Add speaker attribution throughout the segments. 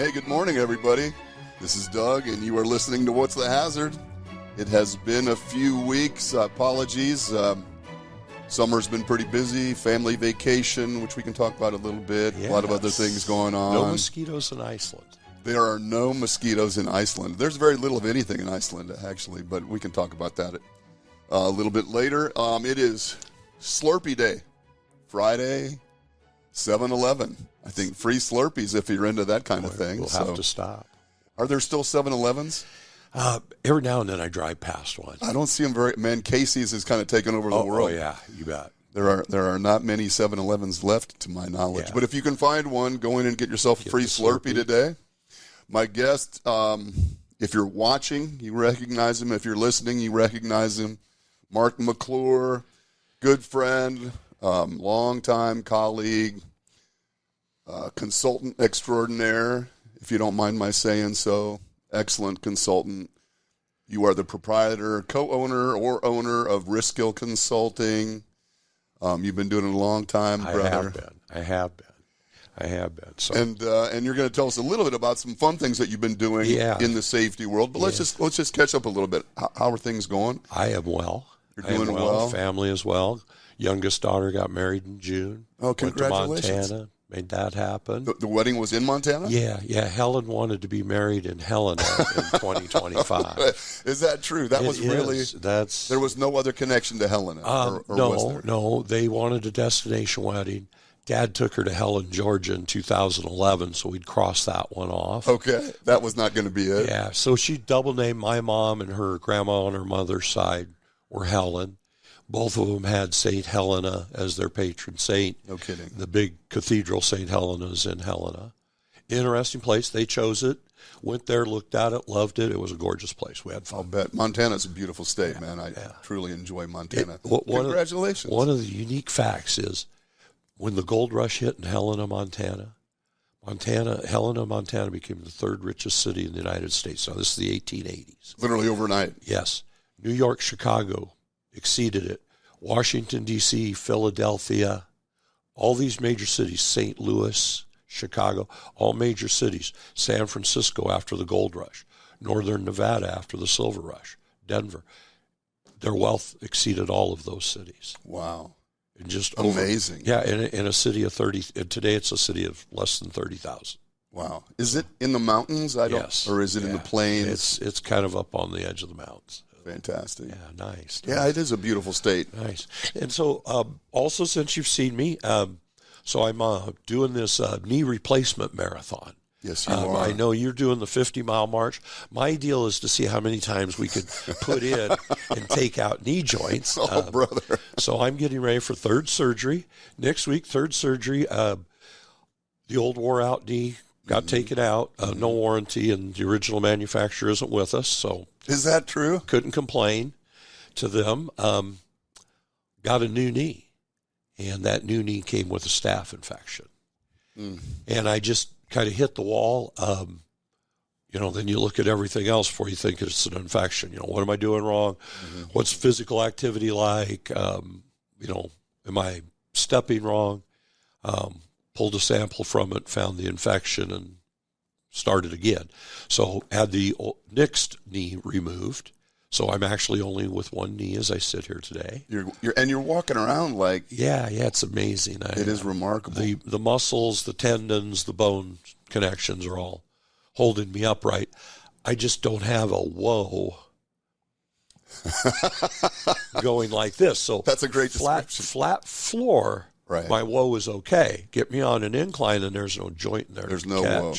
Speaker 1: Hey, good morning, everybody. This is Doug, and you are listening to What's the Hazard? It has been a few weeks. Apologies. Summer's been pretty busy. Family vacation, which we can talk about a little bit. Yes. A lot of other things going on.
Speaker 2: No mosquitoes in Iceland.
Speaker 1: There are no mosquitoes in Iceland. There's very little of anything in Iceland, actually, but we can talk about that a little bit later. It is Slurpee Day, Friday, 7-Eleven. I think free Slurpees if you're into that kind of thing.
Speaker 2: We'll have to stop.
Speaker 1: Are there still 7-Elevens?
Speaker 2: Every now and then I drive past one.
Speaker 1: I don't see them very. Man, Casey's has kind of taken over the world.
Speaker 2: Oh yeah, you bet.
Speaker 1: There are not many 7-Elevens left, to my knowledge. Yeah. But if you can find one, go in and get yourself a free Slurpee today. My guest, if you're watching, you recognize him. If you're listening, you recognize him. Marc McClure, good friend, longtime colleague, consultant extraordinaire, if you don't mind my saying so. Excellent consultant. You are the proprietor, co-owner, or owner of Riskill Consulting. You've been doing it a long time, brother.
Speaker 2: I have been. So.
Speaker 1: And you're going to tell us a little bit about some fun things that you've been doing in the safety world. But let's just catch up a little bit. How are things going?
Speaker 2: I am well.
Speaker 1: You're doing well.
Speaker 2: Family as well. Youngest daughter got married in June.
Speaker 1: Oh, congratulations!
Speaker 2: Went to Montana. Made that happen.
Speaker 1: The wedding was in Montana?
Speaker 2: Yeah. Helen wanted to be married in Helena in 2025.
Speaker 1: Is that true? That was really... There was no other connection to Helena? Or was there?
Speaker 2: No. They wanted a destination wedding. Dad took her to Helen, Georgia in 2011, so we'd cross that one off.
Speaker 1: Okay. That was not going to be it?
Speaker 2: Yeah. So she double named my mom, and her grandma on her mother's side were Helen. Both of them had St. Helena as their patron saint.
Speaker 1: No kidding.
Speaker 2: The big cathedral, St. Helena's in Helena. Interesting place. They chose it. Went there, looked at it, loved it. It was a gorgeous place. We had fun.
Speaker 1: I'll bet. Montana's a beautiful state, man. I truly enjoy Montana. Congratulations.
Speaker 2: One of the unique facts is when the gold rush hit in Helena, Montana became the third richest city in the United States. Now, this is the 1880s.
Speaker 1: Literally overnight.
Speaker 2: Yes. New York, Chicago exceeded it. Washington, D.C., Philadelphia, all these major cities, St. Louis, Chicago, all major cities. San Francisco after the gold rush. Northern Nevada after the silver rush. Denver. Their wealth exceeded all of those cities.
Speaker 1: Wow.
Speaker 2: And just
Speaker 1: amazing.
Speaker 2: In a city of 30, today it's a city of less than 30,000.
Speaker 1: Wow. Is it in the mountains?
Speaker 2: Yes.
Speaker 1: Or is it in the plains?
Speaker 2: It's kind of up on the edge of the mountains.
Speaker 1: Fantastic.
Speaker 2: Yeah, nice.
Speaker 1: Yeah, it is a beautiful state.
Speaker 2: Nice. And so also since you've seen me, so I'm doing this knee replacement marathon.
Speaker 1: Yes, you are.
Speaker 2: I know you're doing the 50-mile march. My deal is to see how many times we could put in and take out knee joints.
Speaker 1: Oh, brother.
Speaker 2: So I'm getting ready for third surgery. Next week, third surgery. The old wore-out knee got taken out. No warranty, and the original manufacturer isn't with us, so...
Speaker 1: Is that true?
Speaker 2: Couldn't complain to them. Got a new knee, and that new knee came with a staph infection. And I just kind of hit the wall. Then you look at everything else before you think it's an infection. What am I doing wrong? What's physical activity like? Am I stepping wrong? Pulled a sample from it, found the infection, and started again. So had the next knee removed. So I'm actually only with one knee as I sit here today. You're
Speaker 1: walking around like...
Speaker 2: Yeah, it's amazing.
Speaker 1: It is remarkable.
Speaker 2: The muscles, the tendons, the bone connections are all holding me upright. I just don't have a whoa going like this. So
Speaker 1: that's a great description.
Speaker 2: Flat floor.
Speaker 1: Right.
Speaker 2: My whoa is okay. Get me on an incline and there's no joint in there.
Speaker 1: There's no whoa.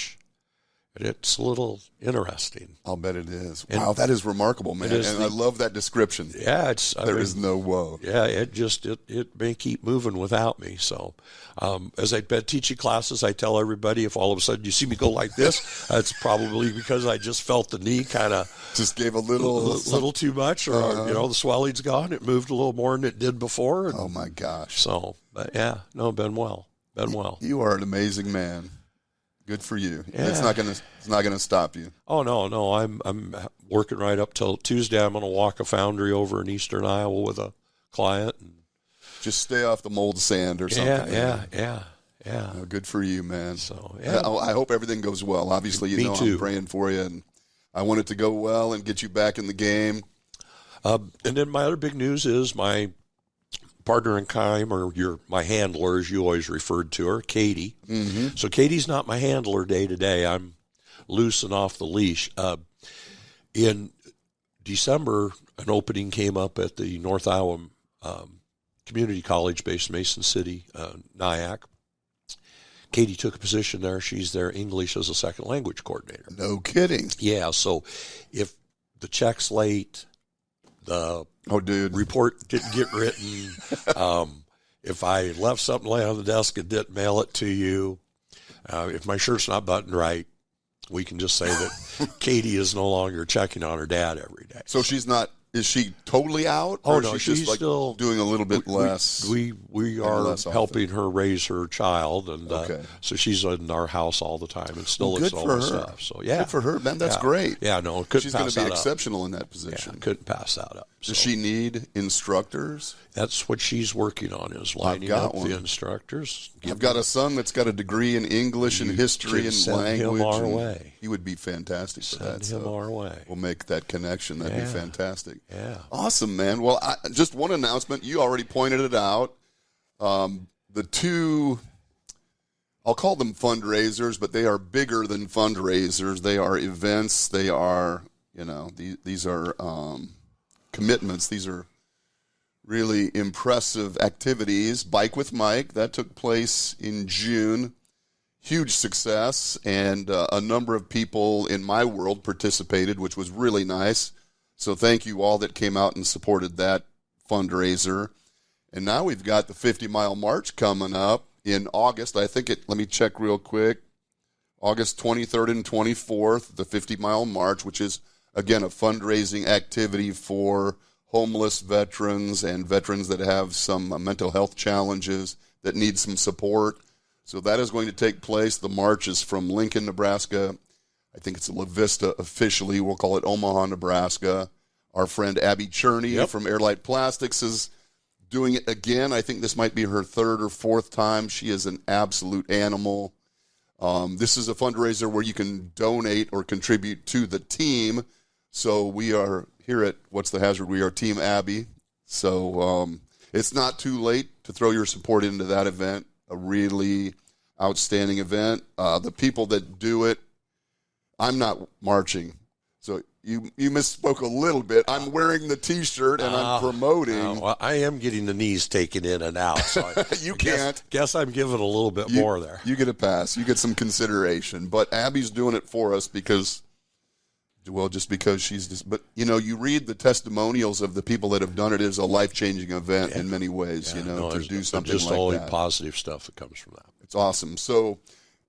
Speaker 2: It's a little interesting.
Speaker 1: I'll bet it is. Wow, that is remarkable, man. I love that description.
Speaker 2: Yeah,
Speaker 1: there is no whoa.
Speaker 2: Yeah, it may keep moving without me. So, as I've been teaching classes, I tell everybody if all of a sudden you see me go like this, it's probably because I just felt the knee kind of
Speaker 1: just gave a little
Speaker 2: too much, or the swelling's gone. It moved a little more than it did before. And
Speaker 1: oh my gosh!
Speaker 2: So, but been well.
Speaker 1: You are an amazing man. Good for you. Yeah. It's not gonna stop you.
Speaker 2: Oh no. I'm working right up till Tuesday. I'm gonna walk a foundry over in eastern Iowa with a client. And
Speaker 1: just stay off the mold sand or something.
Speaker 2: Yeah. Yeah.
Speaker 1: No, good for you, man.
Speaker 2: So, yeah.
Speaker 1: I hope everything goes well. Obviously,
Speaker 2: Me too.
Speaker 1: I'm praying for you, and I want it to go well and get you back in the game.
Speaker 2: And then my other big news is my partner in crime, or my handler, as you always referred to her, Katie.
Speaker 1: Mm-hmm.
Speaker 2: So Katie's not my handler day to day. I'm loose and off the leash. In December, an opening came up at the North Iowa Community College based in Mason City, NIAC. Katie took a position there. She's their English as a second language coordinator.
Speaker 1: No kidding.
Speaker 2: Yeah, so if the check's late, the report didn't get written, if I left something laying on the desk and didn't mail it to you, if my shirt's not buttoned right, we can just say that Katie is no longer checking on her dad every day.
Speaker 1: So she's not. Is she totally out?
Speaker 2: Oh,
Speaker 1: or
Speaker 2: no,
Speaker 1: is
Speaker 2: she's
Speaker 1: just like
Speaker 2: still
Speaker 1: doing a little bit less.
Speaker 2: We are helping her raise her child, and so she's in our house all the time and still looks at all the stuff. So yeah,
Speaker 1: good for her, man. That's great.
Speaker 2: Yeah, no,
Speaker 1: she's going to be exceptional in that position.
Speaker 2: Yeah, couldn't pass that up. So.
Speaker 1: Does she need instructors?
Speaker 2: That's what she's working on, is lining up the instructors.
Speaker 1: I've got a son that's got a degree in English and history and language.
Speaker 2: Send him our way.
Speaker 1: He would be fantastic for that.
Speaker 2: Send him our way.
Speaker 1: We'll make that connection. That'd be fantastic.
Speaker 2: Yeah.
Speaker 1: Awesome, man. Well, just one announcement. You already pointed it out. The two, I'll call them fundraisers, but they are bigger than fundraisers. They are events. They are, these are commitments. These are really impressive activities. Bike with Mike, that took place in June. Huge success, and a number of people in my world participated, which was really nice. So thank you all that came out and supported that fundraiser. And now we've got the 50-mile march coming up in August. Let me check real quick. August 23rd and 24th, the 50-mile march, which is, again, a fundraising activity for homeless veterans and veterans that have some mental health challenges that need some support. So that is going to take place. The march is from Lincoln, Nebraska. I think it's La Vista officially. We'll call it Omaha, Nebraska. Our friend Abby Cherney from Airlight Plastics is doing it again. I think this might be her third or fourth time. She is an absolute animal. This is a fundraiser where you can donate or contribute to the team. So we are here at What's the Hazard? We are Team Abby. So it's not too late to throw your support into that event. A really outstanding event. The people that do it, I'm not marching. So you misspoke a little bit. I'm wearing the T-shirt and I'm promoting.
Speaker 2: Well, I am getting the knees taken in and out. So
Speaker 1: you can't.
Speaker 2: Guess I'm giving a little bit more there.
Speaker 1: You get a pass. You get some consideration. But Abby's doing it for us because she's just. But you read the testimonials of the people that have done it. It's a life-changing event in many ways. To do something like that. Just all the
Speaker 2: positive stuff that comes from that.
Speaker 1: It's awesome. So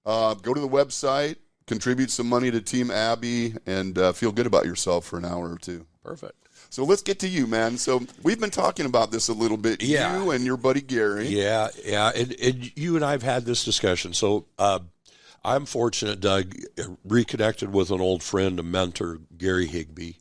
Speaker 1: go to the website. Contribute some money to Team Abby, and feel good about yourself for an hour or two.
Speaker 2: Perfect.
Speaker 1: So let's get to you, man. So we've been talking about this a little bit.
Speaker 2: Yeah.
Speaker 1: You and your buddy Gary.
Speaker 2: Yeah. And you and I have had this discussion. So I'm fortunate, Doug, reconnected with an old friend, a mentor, Gary Higbee.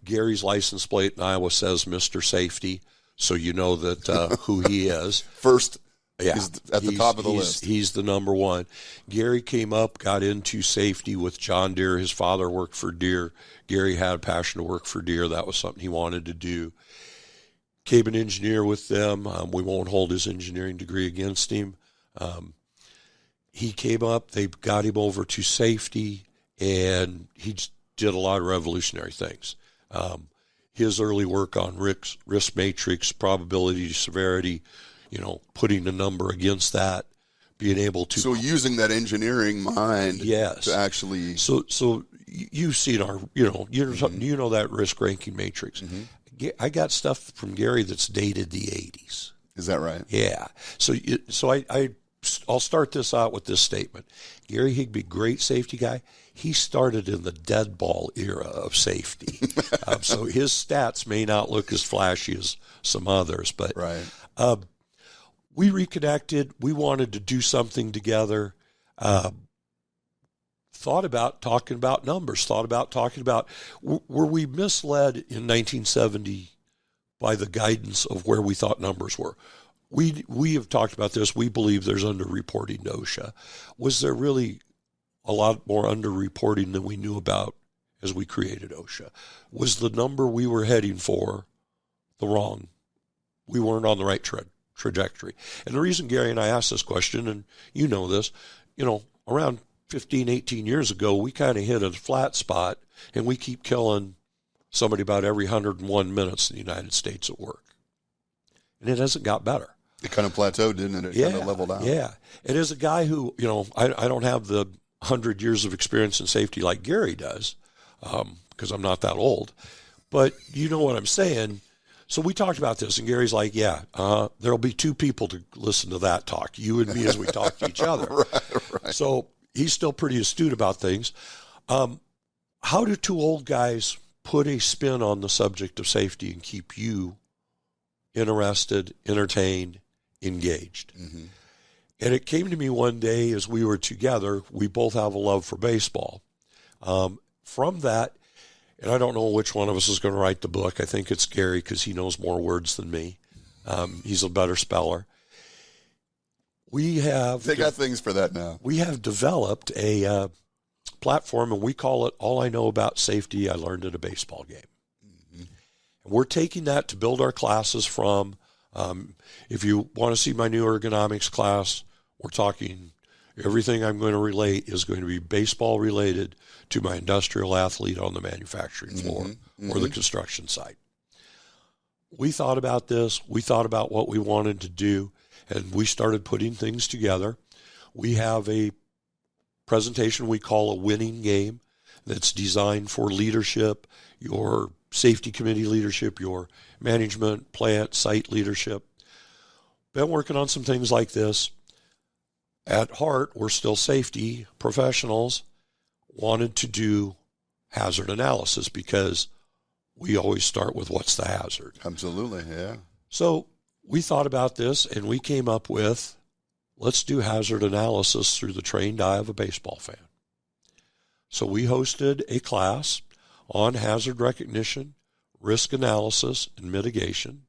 Speaker 2: Gary's license plate in Iowa says Mr. Safety, so you know that who he is.
Speaker 1: First.
Speaker 2: Yeah,
Speaker 1: he's at the top of the list.
Speaker 2: He's the number one. Gary came up, got into safety with John Deere. His father worked for Deere. Gary had a passion to work for Deere. That was something he wanted to do. Became an engineer with them. We won't hold his engineering degree against him. He came up. They got him over to safety, and he did a lot of revolutionary things. His early work on risk matrix, probability, severity, putting a number against that, being able to.
Speaker 1: So using that engineering mind, to actually.
Speaker 2: So you've seen our, you know that risk ranking matrix. Mm-hmm. I got stuff from Gary that's dated the 80s.
Speaker 1: Is that right?
Speaker 2: Yeah. So I'll start this out with this statement. Gary Higbee, great safety guy. He started in the dead ball era of safety. So his stats may not look as flashy as some others, but.
Speaker 1: Right.
Speaker 2: We reconnected. We wanted to do something together. Thought about talking about numbers. Were we misled in 1970 by the guidance of where we thought numbers were? we have talked about this. We believe there's underreporting to OSHA. Was there really a lot more underreporting than we knew about as we created OSHA? Was the number we were heading for the wrong? We weren't on the right trajectory. And the reason Gary and I asked this question, and you know this, around 15, 18 years ago, we kind of hit a flat spot, and we keep killing somebody about every 101 minutes in the United States at work. And it hasn't got better.
Speaker 1: It kind of plateaued, didn't it? It kind of leveled out.
Speaker 2: Yeah. And as a guy who, I don't have the 100 years of experience in safety like Gary does, because I'm not that old. But you know what I'm saying. So we talked about this, and Gary's like, there'll be two people to listen to that talk, you and me, as we talk to each other.
Speaker 1: Right.
Speaker 2: So he's still pretty astute about things. How do two old guys put a spin on the subject of safety and keep you interested, entertained, engaged?
Speaker 1: Mm-hmm.
Speaker 2: And it came to me one day as we were together, we both have a love for baseball. From that, and I don't know which one of us is going to write the book. I think it's Gary because he knows more words than me. He's a better speller. They got things for that now. We have developed a platform, and we call it All I Know About Safety I Learned at a Baseball Game. Mm-hmm. And we're taking that to build our classes from. If you want to see my new ergonomics class, we're talking everything I'm going to relate is going to be baseball related to my industrial athlete on the manufacturing floor or the construction site. We thought about this. We thought about what we wanted to do, and we started putting things together. We have a presentation we call a winning game that's designed for leadership, your safety committee leadership, your management, plant, site leadership. Been working on some things like this. At heart, we're still safety professionals, wanted to do hazard analysis because we always start with what's the hazard.
Speaker 1: Absolutely, yeah.
Speaker 2: So we thought about this, and we came up with, let's do hazard analysis through the trained eye of a baseball fan. So we hosted a class on hazard recognition, risk analysis, and mitigation.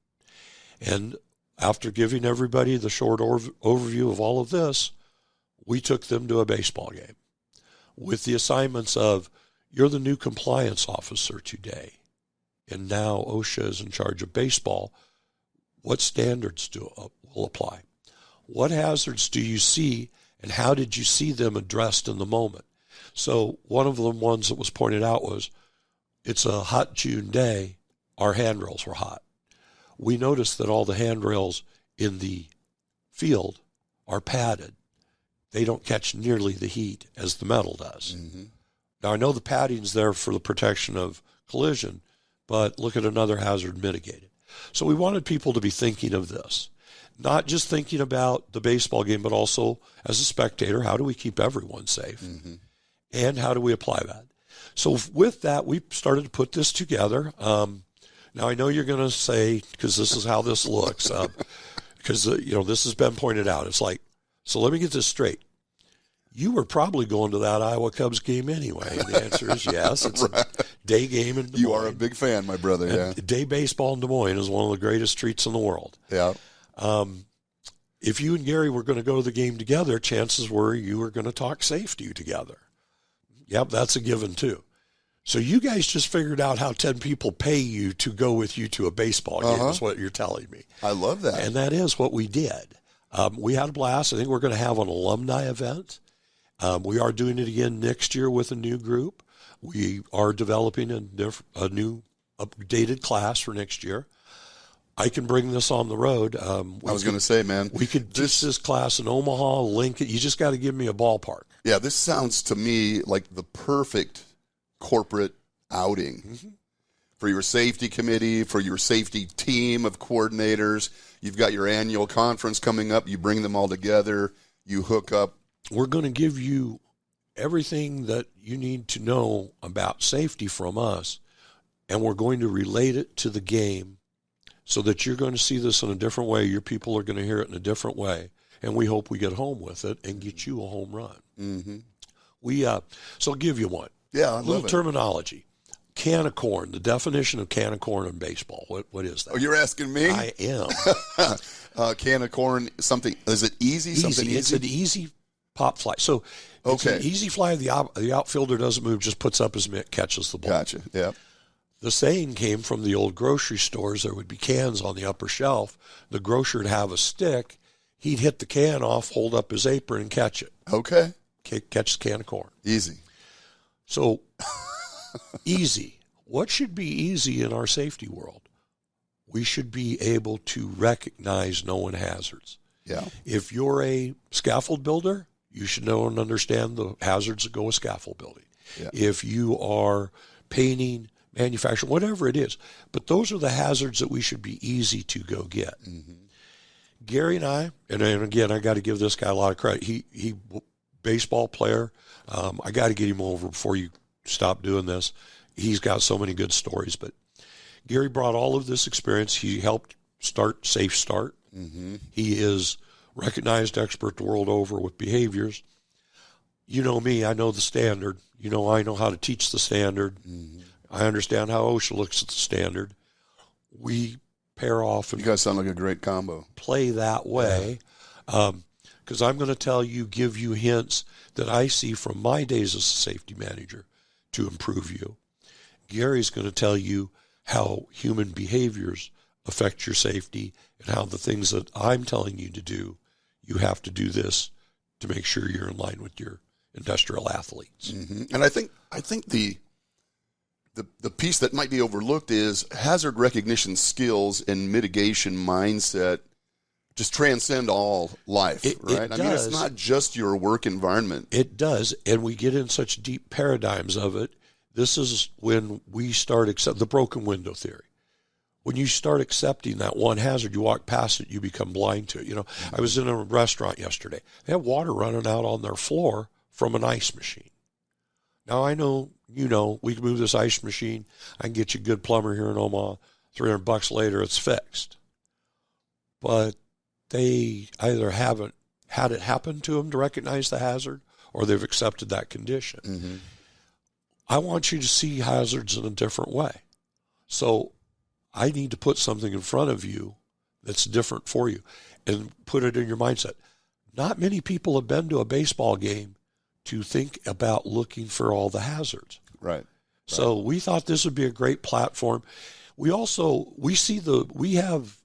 Speaker 2: And after giving everybody the short overview of all of this, we took them to a baseball game with the assignments of, you're the new compliance officer today, and now OSHA is in charge of baseball. What standards will apply? What hazards do you see, and how did you see them addressed in the moment? So one of the ones that was pointed out was, it's a hot June day, our handrails were hot. We noticed that all the handrails in the field are padded. They don't catch nearly the heat as the metal does. Mm-hmm. Now, I know the padding's there for the protection of collision, but look at another hazard mitigated. So we wanted people to be thinking of this, not just thinking about the baseball game, but also as a spectator, how do we keep everyone safe? Mm-hmm. And how do we apply that? So with that, we started to put this together. Now, I know you're going to say, because this is how this looks, because this has been pointed out. It's like, so let me get this straight. You were probably going to that Iowa Cubs game anyway. And the answer is yes. It's right. A day game in Des Moines.
Speaker 1: You are a big fan, my brother, yeah.
Speaker 2: Day baseball in Des Moines is one of the greatest treats in the world.
Speaker 1: Yeah.
Speaker 2: If you and Gary were going to go to the game together, chances were you were going to talk safety together. Yep, that's a given too. So you guys just figured out how 10 people pay you to go with you to a baseball game is what you're telling me.
Speaker 1: I love that.
Speaker 2: And that is what we did. We had a blast. I think we're going to have an alumni event. We are doing it again next year with a new group. We are developing a new updated class for next year. I can bring this on the road.
Speaker 1: I was going to say, man.
Speaker 2: We could teach this class in Omaha, link it. You just got to give me a ballpark.
Speaker 1: Yeah, this sounds to me like the perfect corporate outing for your safety committee, for your safety team of coordinators. You've got your annual conference coming up. You bring them all together. You hook up.
Speaker 2: We're going to give you everything that you need to know about safety from us, and we're going to relate it to the game so that you're going to see this in a different way. Your people are going to hear it in a different way, and we hope we get home with it and get you a home run. Mm-hmm. So I'll give you one.
Speaker 1: Yeah, I love
Speaker 2: it. Little terminology. can of corn, the definition of can of corn in baseball, what is that?
Speaker 1: Oh, you're asking me?
Speaker 2: I am.
Speaker 1: Can of corn, something, is it easy? Something easy?
Speaker 2: It's an easy pop fly. So it's an easy fly. The outfielder doesn't move, just puts up his mitt, catches the ball.
Speaker 1: Gotcha, yeah.
Speaker 2: The saying came from the old grocery stores. There would be cans on the upper shelf. The grocer would have a stick. He'd hit the can off, hold up his apron, and catch it.
Speaker 1: Okay.
Speaker 2: Catch the can of corn.
Speaker 1: Easy.
Speaker 2: So, easy. What should be easy in our safety world? We should be able to recognize known hazards.
Speaker 1: Yeah.
Speaker 2: If you're a scaffold builder, you should know and understand the hazards that go with scaffold building.
Speaker 1: Yeah.
Speaker 2: If you are painting, manufacturing, whatever it is. But those are the hazards that we should be easy to go get. Mm-hmm. Gary and I, and again, I got to give this guy a lot of credit. He baseball player. I got to get him over before you stop doing this. He's got so many good stories. But Gary brought all of this experience. He helped start Safe Start. Mm-hmm. He is recognized expert the world over with behaviors. You know me, I know the standard. You know, I know how to teach the standard. Mm-hmm. I understand how OSHA looks at the standard. We pair off and
Speaker 1: you guys sound like a great combo.
Speaker 2: Play that way. Because I'm going to tell you, give you hints that I see from my days as a safety manager to improve you. Gary's going to tell you how human behaviors affect your safety and how the things that I'm telling you to do, you have to do this to make sure you're in line with your industrial athletes.
Speaker 1: Mm-hmm. And I think the piece that might be overlooked is hazard recognition skills and mitigation mindset just transcend all life, right? I mean, it's not just your work environment.
Speaker 2: It does, and we get in such deep paradigms of it. This is when we start accept the broken window theory. When you start accepting that one hazard, you walk past it, you become blind to it. You know, I was in a restaurant yesterday. They had water running out on their floor from an ice machine. Now, I know, you know, we can move this ice machine. I can get you a good plumber here in Omaha. $300 later, it's fixed. But they either haven't had it happen to them to recognize the hazard, or they've accepted that condition. Mm-hmm. I want you to see hazards in a different way. So I need to put something in front of you that's different for you and put it in your mindset. Not many people have been to a baseball game to think about looking for all the hazards.
Speaker 1: Right.
Speaker 2: So we thought this would be a great platform. We have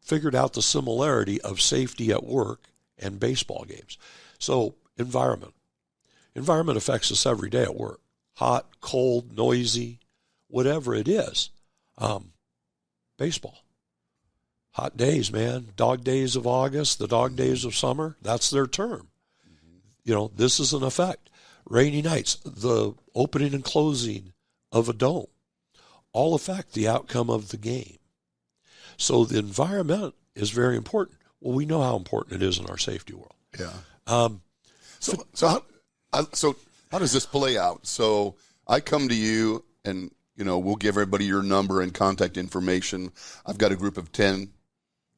Speaker 2: figured out the similarity of safety at work and baseball games. So environment affects us every day at work. Hot, cold, noisy, whatever it is. Baseball. Hot days, man. Dog days of August, the dog days of summer, that's their term. You know, this is an effect. Rainy nights, the opening and closing of a dome, all affect the outcome of the game. So the environment is very important. Well, we know how important it is in our safety world.
Speaker 1: Yeah. So how does this play out? So I come to you and, you know, we'll give everybody your number and contact information. I've got a group of 10,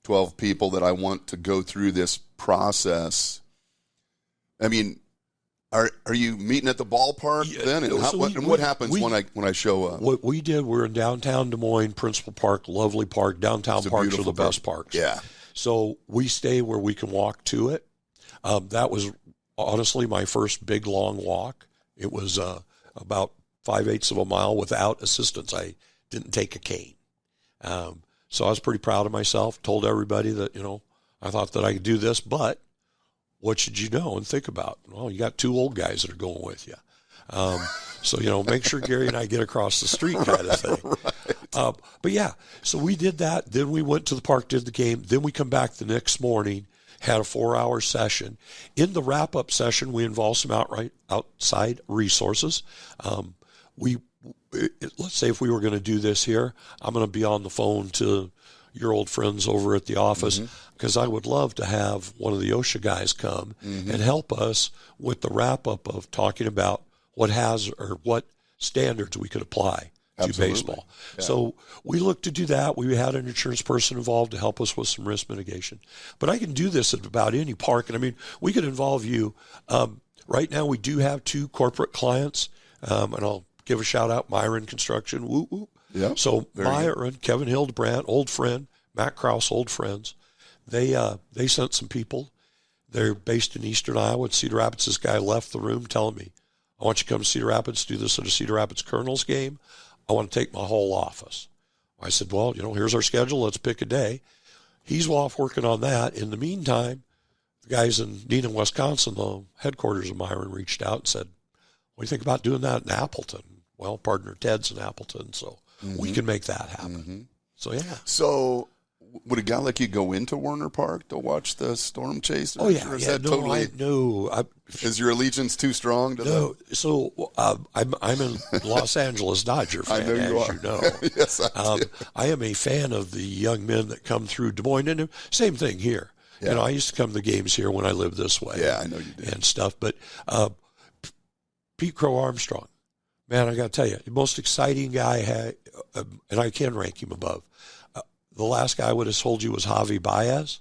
Speaker 1: 12 people that I want to go through this process. I mean, are you meeting at the ballpark then? And what happens when I show up?
Speaker 2: What we did, we're in downtown Des Moines, Principal Park, lovely park. Downtown parks are the best parks.
Speaker 1: Yeah.
Speaker 2: So we stay where we can walk to it. That was honestly my first big long walk. It was about 5/8 of a mile without assistance. I didn't take a cane. So I was pretty proud of myself. Told everybody that, you know, I thought that I could do this, but what should you know and think about? Well, you got two old guys that are going with you. So, you know, make sure Gary and I get across the street kind of thing. Right. But yeah, so we did that. Then we went to the park, did the game. Then we come back the next morning, had a 4-hour session. In the wrap-up session, we involved some outside resources. Let's say if we were going to do this here, I'm going to be on the phone to your old friends over at the office because I would love to have one of the OSHA guys come and help us with the wrap-up of talking about what standards we could apply to baseball. Yeah. So we looked to do that. We had an insurance person involved to help us with some risk mitigation. But I can do this at about any park. And I mean, we could involve you. Right now we do have 2 corporate clients, and I'll give a shout out, Myron Construction, whoop, whoop.
Speaker 1: Yeah.
Speaker 2: So Myron, Kevin Hildebrandt, old friend, Matt Krause, old friends, they sent some people. They're based in eastern Iowa at Cedar Rapids. This guy left the room telling me, I want you to come to Cedar Rapids, do this at a Cedar Rapids Colonels game. I want to take my whole office. I said, well, here's our schedule. Let's pick a day. He's off working on that. In the meantime, the guys in Neenah, Wisconsin, the headquarters of Myron, reached out and said, what do you think about doing that in Appleton? Well, partner Ted's in Appleton, so we can make that happen. So, yeah.
Speaker 1: So would a guy like you go into Werner Park to watch the storm chase?
Speaker 2: Oh, yeah.
Speaker 1: Or is
Speaker 2: Yeah,
Speaker 1: that totally... Is your allegiance too strong to
Speaker 2: No. So I'm a Los Angeles Dodger fan,
Speaker 1: I know you are.
Speaker 2: You know.
Speaker 1: Yes, I do.
Speaker 2: I am a fan of the young men that come through Des Moines. And same thing here.
Speaker 1: Yeah.
Speaker 2: I used to come to the games here when I lived this way.
Speaker 1: Yeah, I know you did.
Speaker 2: And stuff. But Pete Crow Armstrong, man, I got to tell you, the most exciting guy I had, and I can rank him above. The last guy I would have told you was Javi Baez.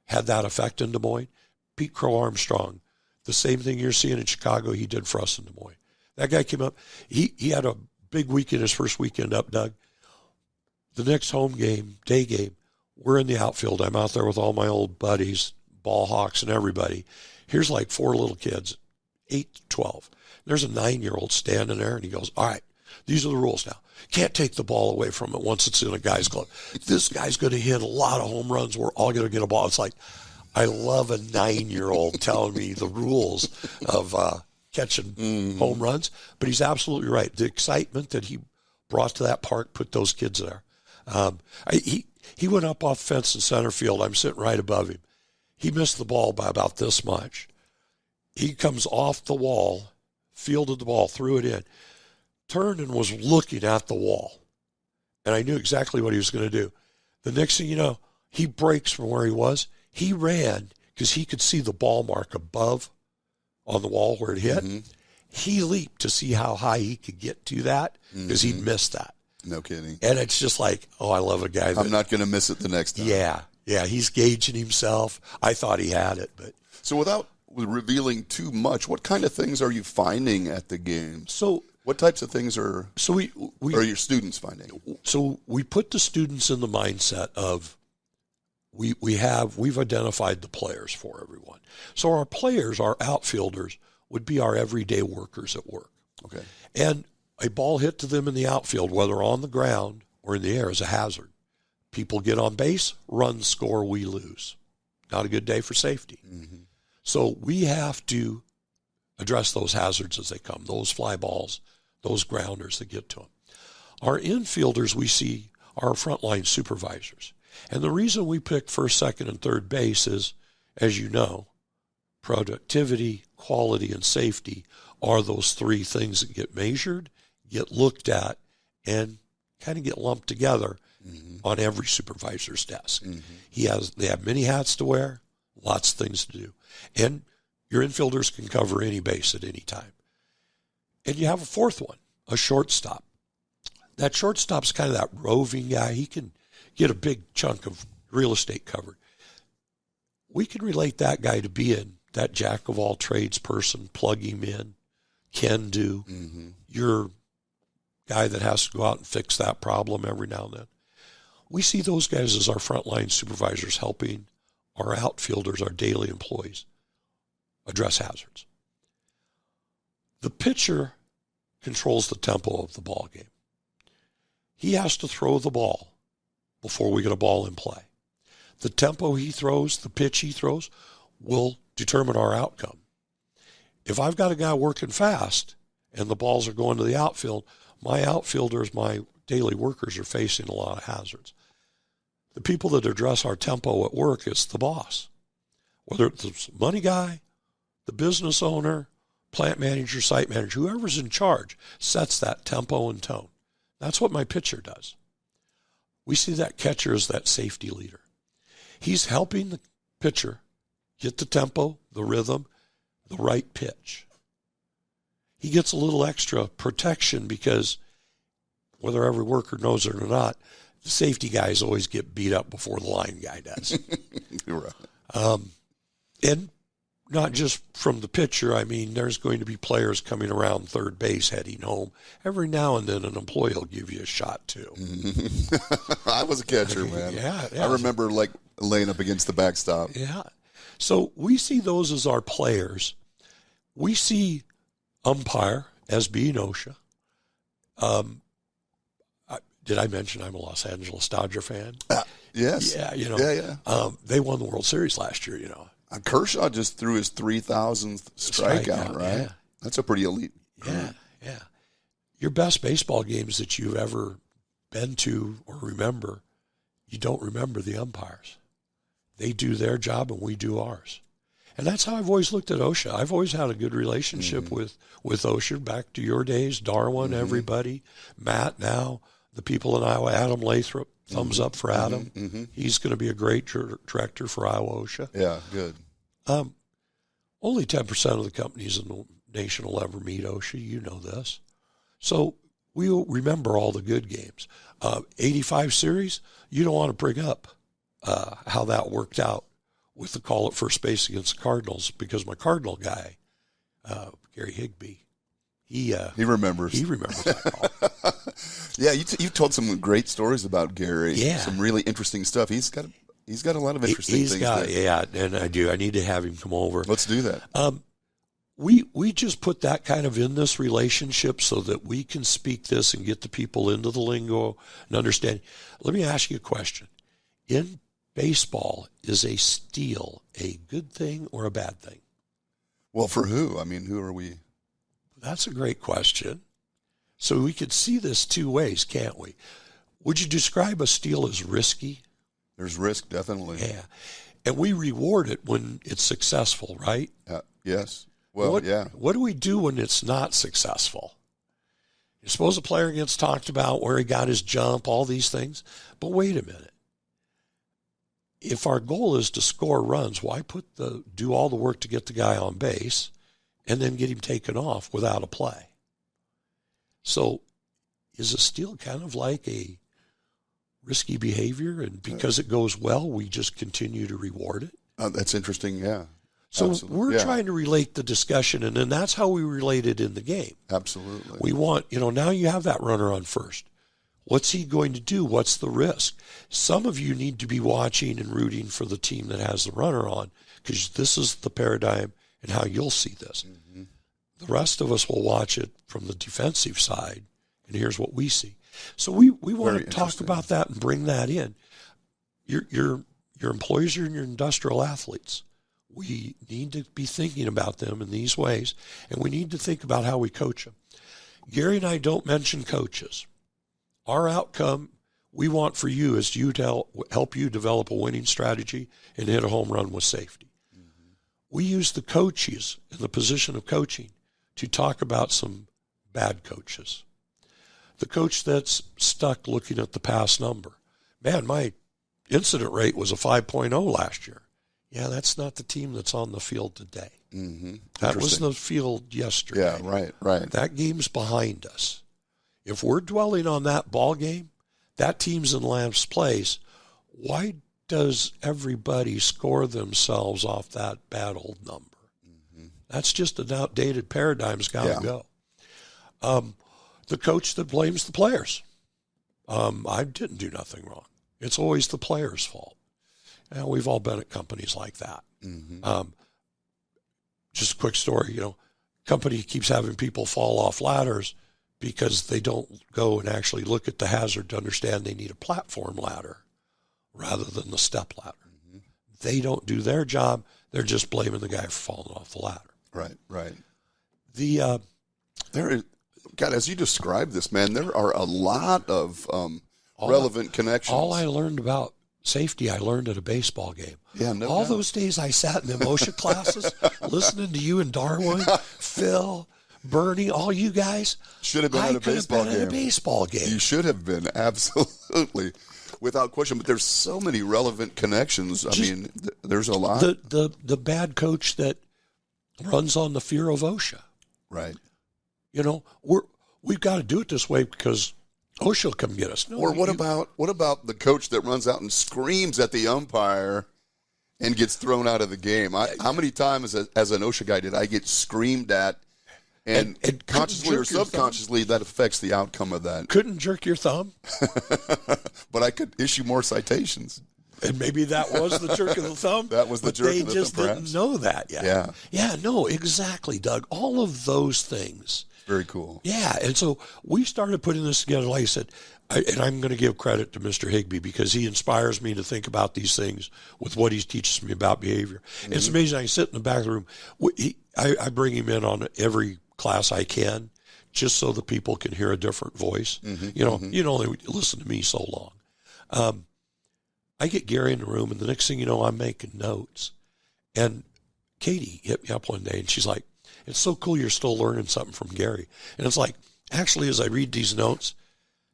Speaker 2: Had that effect in Des Moines. Pete Crow Armstrong, the same thing you're seeing in Chicago, he did for us in Des Moines. That guy came up. He had a big weekend, his first weekend up, Doug. The next home game, day game, we're in the outfield. I'm out there with all my old buddies, ball hawks and everybody. Here's like 4 little kids, 8 to 12. There's a 9-year-old standing there, and he goes, all right, these are the rules now. Can't take the ball away from it once it's in a guy's glove. This guy's going to hit a lot of home runs. We're all going to get a ball. It's like, I love a 9-year-old telling me the rules of catching home runs. But he's absolutely right. The excitement that he brought to that park put those kids there. He went up off the fence in center field. I'm sitting right above him. He missed the ball by about this much. He comes off the wall, fielded the ball, threw it in, turned and was looking at the wall. And I knew exactly what he was going to do. The next thing you know, he breaks from where he was. He ran because he could see the ball mark above on the wall where it hit. He leaped to see how high he could get to that because he'd missed that.
Speaker 1: No kidding.
Speaker 2: And it's just like, oh, I love a guy that...
Speaker 1: I'm not going to miss it the next time.
Speaker 2: Yeah, he's gauging himself. I thought he had it, but...
Speaker 1: So without revealing too much, what kind of things are you finding at the games?
Speaker 2: So...
Speaker 1: What types of things are your students finding?
Speaker 2: So we put the students in the mindset of we've identified the players for everyone. So our players, our outfielders, would be our everyday workers at work.
Speaker 1: Okay.
Speaker 2: And a ball hit to them in the outfield, whether on the ground or in the air, is a hazard. People get on base, runs score, we lose. Not a good day for safety. So we have to address those hazards as they come, those fly balls, those grounders that get to them. Our infielders, we see, are frontline supervisors. And the reason we pick first, second, and third base is, as you know, productivity, quality, and safety are those 3 things that get measured, get looked at, and kind of get lumped together on every supervisor's desk. They have many hats to wear, lots of things to do. And your infielders can cover any base at any time. And you have a 4th one, a shortstop. That shortstop's kind of that roving guy. He can get a big chunk of real estate covered. We can relate that guy to being that jack-of-all-trades person, plug him in, can do. Your guy that has to go out and fix that problem every now and then. We see those guys as our frontline supervisors helping our outfielders, our daily employees, address hazards. The pitcher controls the tempo of the ball game. He has to throw the ball before we get a ball in play. The tempo he throws, the pitch he throws, will determine our outcome. If I've got a guy working fast and the balls are going to the outfield, my outfielders, my daily workers are facing a lot of hazards. The people that address our tempo at work is the boss. Whether it's the money guy, the business owner, plant manager, site manager, whoever's in charge sets that tempo and tone. That's what my pitcher does. We see that catcher as that safety leader. He's helping the pitcher get the tempo, the rhythm, the right pitch. He gets a little extra protection because whether every worker knows it or not, the safety guys always get beat up before the line guy does.
Speaker 1: You're right.
Speaker 2: And not just from the pitcher. I mean, there's going to be players coming around third base heading home. Every now and then an employee will give you a shot too.
Speaker 1: I was a catcher, man.
Speaker 2: Yeah.
Speaker 1: I remember like laying up against the backstop.
Speaker 2: Yeah. So we see those as our players. We see umpire as being OSHA. Did I mention I'm a Los Angeles Dodger fan?
Speaker 1: Yes.
Speaker 2: Yeah,
Speaker 1: Yeah.
Speaker 2: They won the World Series last year,
Speaker 1: Kershaw just threw his 3,000th strikeout, right?
Speaker 2: Yeah.
Speaker 1: That's a pretty elite group.
Speaker 2: Yeah. Your best baseball games that you've ever been to or remember, you don't remember the umpires. They do their job and we do ours. And that's how I've always looked at OSHA. I've always had a good relationship with OSHA back to your days, Darwin, everybody, Matt now, the people in Iowa, Adam Lathrop, thumbs up for Adam. He's going to be a great director for Iowa OSHA.
Speaker 1: Yeah, good.
Speaker 2: Only 10% of the companies in the nation will ever meet OSHA. You know this. So we'll remember all the good games. 85 series, you don't want to bring up how that worked out with the call at first base against the Cardinals, because my Cardinal guy, Gary Higbee, he
Speaker 1: remembers.
Speaker 2: He remembers that call.
Speaker 1: Yeah, you've told some great stories about Gary.
Speaker 2: Yeah.
Speaker 1: Some really interesting stuff. He's got a lot of interesting things.
Speaker 2: Yeah, and I do. I need to have him come over.
Speaker 1: Let's do that.
Speaker 2: We just put that kind of in this relationship so that we can speak this and get the people into the lingo and understand. Let me ask you a question. In baseball, is a steal a good thing or a bad thing?
Speaker 1: Well, for who? I mean, who are we?
Speaker 2: That's a great question. So we could see this two ways, can't we? Would you describe a steal as risky?
Speaker 1: There's risk, definitely.
Speaker 2: Yeah. And we reward it when it's successful, right?
Speaker 1: Yes. Well, yeah.
Speaker 2: What do we do when it's not successful? You suppose a player gets talked about where he got his jump, all these things. But wait a minute. If our goal is to score runs, why do all the work to get the guy on base and then get him taken off without a play? So is a steal kind of like a risky behavior, and because it goes well, we just continue to reward it?
Speaker 1: That's interesting, yeah.
Speaker 2: So
Speaker 1: absolutely.
Speaker 2: We're trying to relate the discussion, and then that's how we relate it in the game.
Speaker 1: Absolutely.
Speaker 2: We want, now you have that runner on first. What's he going to do? What's the risk? Some of you need to be watching and rooting for the team that has the runner on, because this is the paradigm and how you'll see this. Mm-hmm. The rest of us will watch it from the defensive side, and here's what we see. So we want to talk about that and bring that in. Your employees are your industrial athletes. We need to be thinking about them in these ways, and we need to think about how we coach them. Gary and I don't mention coaches. Our outcome we want for you is to help you develop a winning strategy and hit a home run with safety. Mm-hmm. We use the coaches in the position of coaching to talk about some bad coaches. The coach that's stuck looking at the past number. Man, my incident rate was a 5.0 last year. Yeah, that's not the team that's on the field today. Mm-hmm. That was the field yesterday.
Speaker 1: Yeah, right.
Speaker 2: That game's behind us. If we're dwelling on that ball game, that team's in last place, why does everybody score themselves off that bad old number? Mm-hmm. That's just an outdated paradigm's got to go. The coach that blames the players. I didn't do nothing wrong. It's always the player's fault. And we've all been at companies like that. Mm-hmm. Just a quick story, company keeps having people fall off ladders because they don't go and actually look at the hazard to understand they need a platform ladder rather than the step ladder. Mm-hmm. They don't do their job. They're just blaming the guy for falling off the ladder. Right.
Speaker 1: There is, God, as you describe this, man, there are a lot of relevant connections.
Speaker 2: All I learned about safety, I learned at a baseball game.
Speaker 1: Yeah, no
Speaker 2: All
Speaker 1: doubt.
Speaker 2: those days I sat in the OSHA classes listening to you and Darwin, Phil, Bernie, all you guys.
Speaker 1: Should have been at a
Speaker 2: baseball game.
Speaker 1: You should have been, absolutely, without question. But there's so many relevant connections. There's a lot.
Speaker 2: The bad coach that runs on the fear of OSHA.
Speaker 1: Right.
Speaker 2: We've got to do it this way because OSHA will come get us.
Speaker 1: No, or what about the coach that runs out and screams at the umpire and gets thrown out of the game. How many times as an OSHA guy did I get screamed at, and consciously or subconsciously that affects the outcome of that?
Speaker 2: Couldn't jerk your thumb?
Speaker 1: But I could issue more citations.
Speaker 2: And maybe that was the jerk of the thumb.
Speaker 1: That was the jerk of the thumb,
Speaker 2: they just didn't know that yet.
Speaker 1: Yeah.
Speaker 2: Yeah, no, exactly, Doug. All of those things.
Speaker 1: Very cool.
Speaker 2: Yeah, and so we started putting this together, like I said, and I'm going to give credit to Mr. Higbee because he inspires me to think about these things with what he teaches me about behavior. Mm-hmm. It's amazing. I sit in the back of the room. I bring him in on every class I can just so the people can hear a different voice. Mm-hmm. You can only listen to me so long. I get Gary in the room, and the next thing you know, I'm making notes. And Katie hit me up one day, and she's like, "It's so cool you're still learning something from Gary." And it's like, actually, as I read these notes,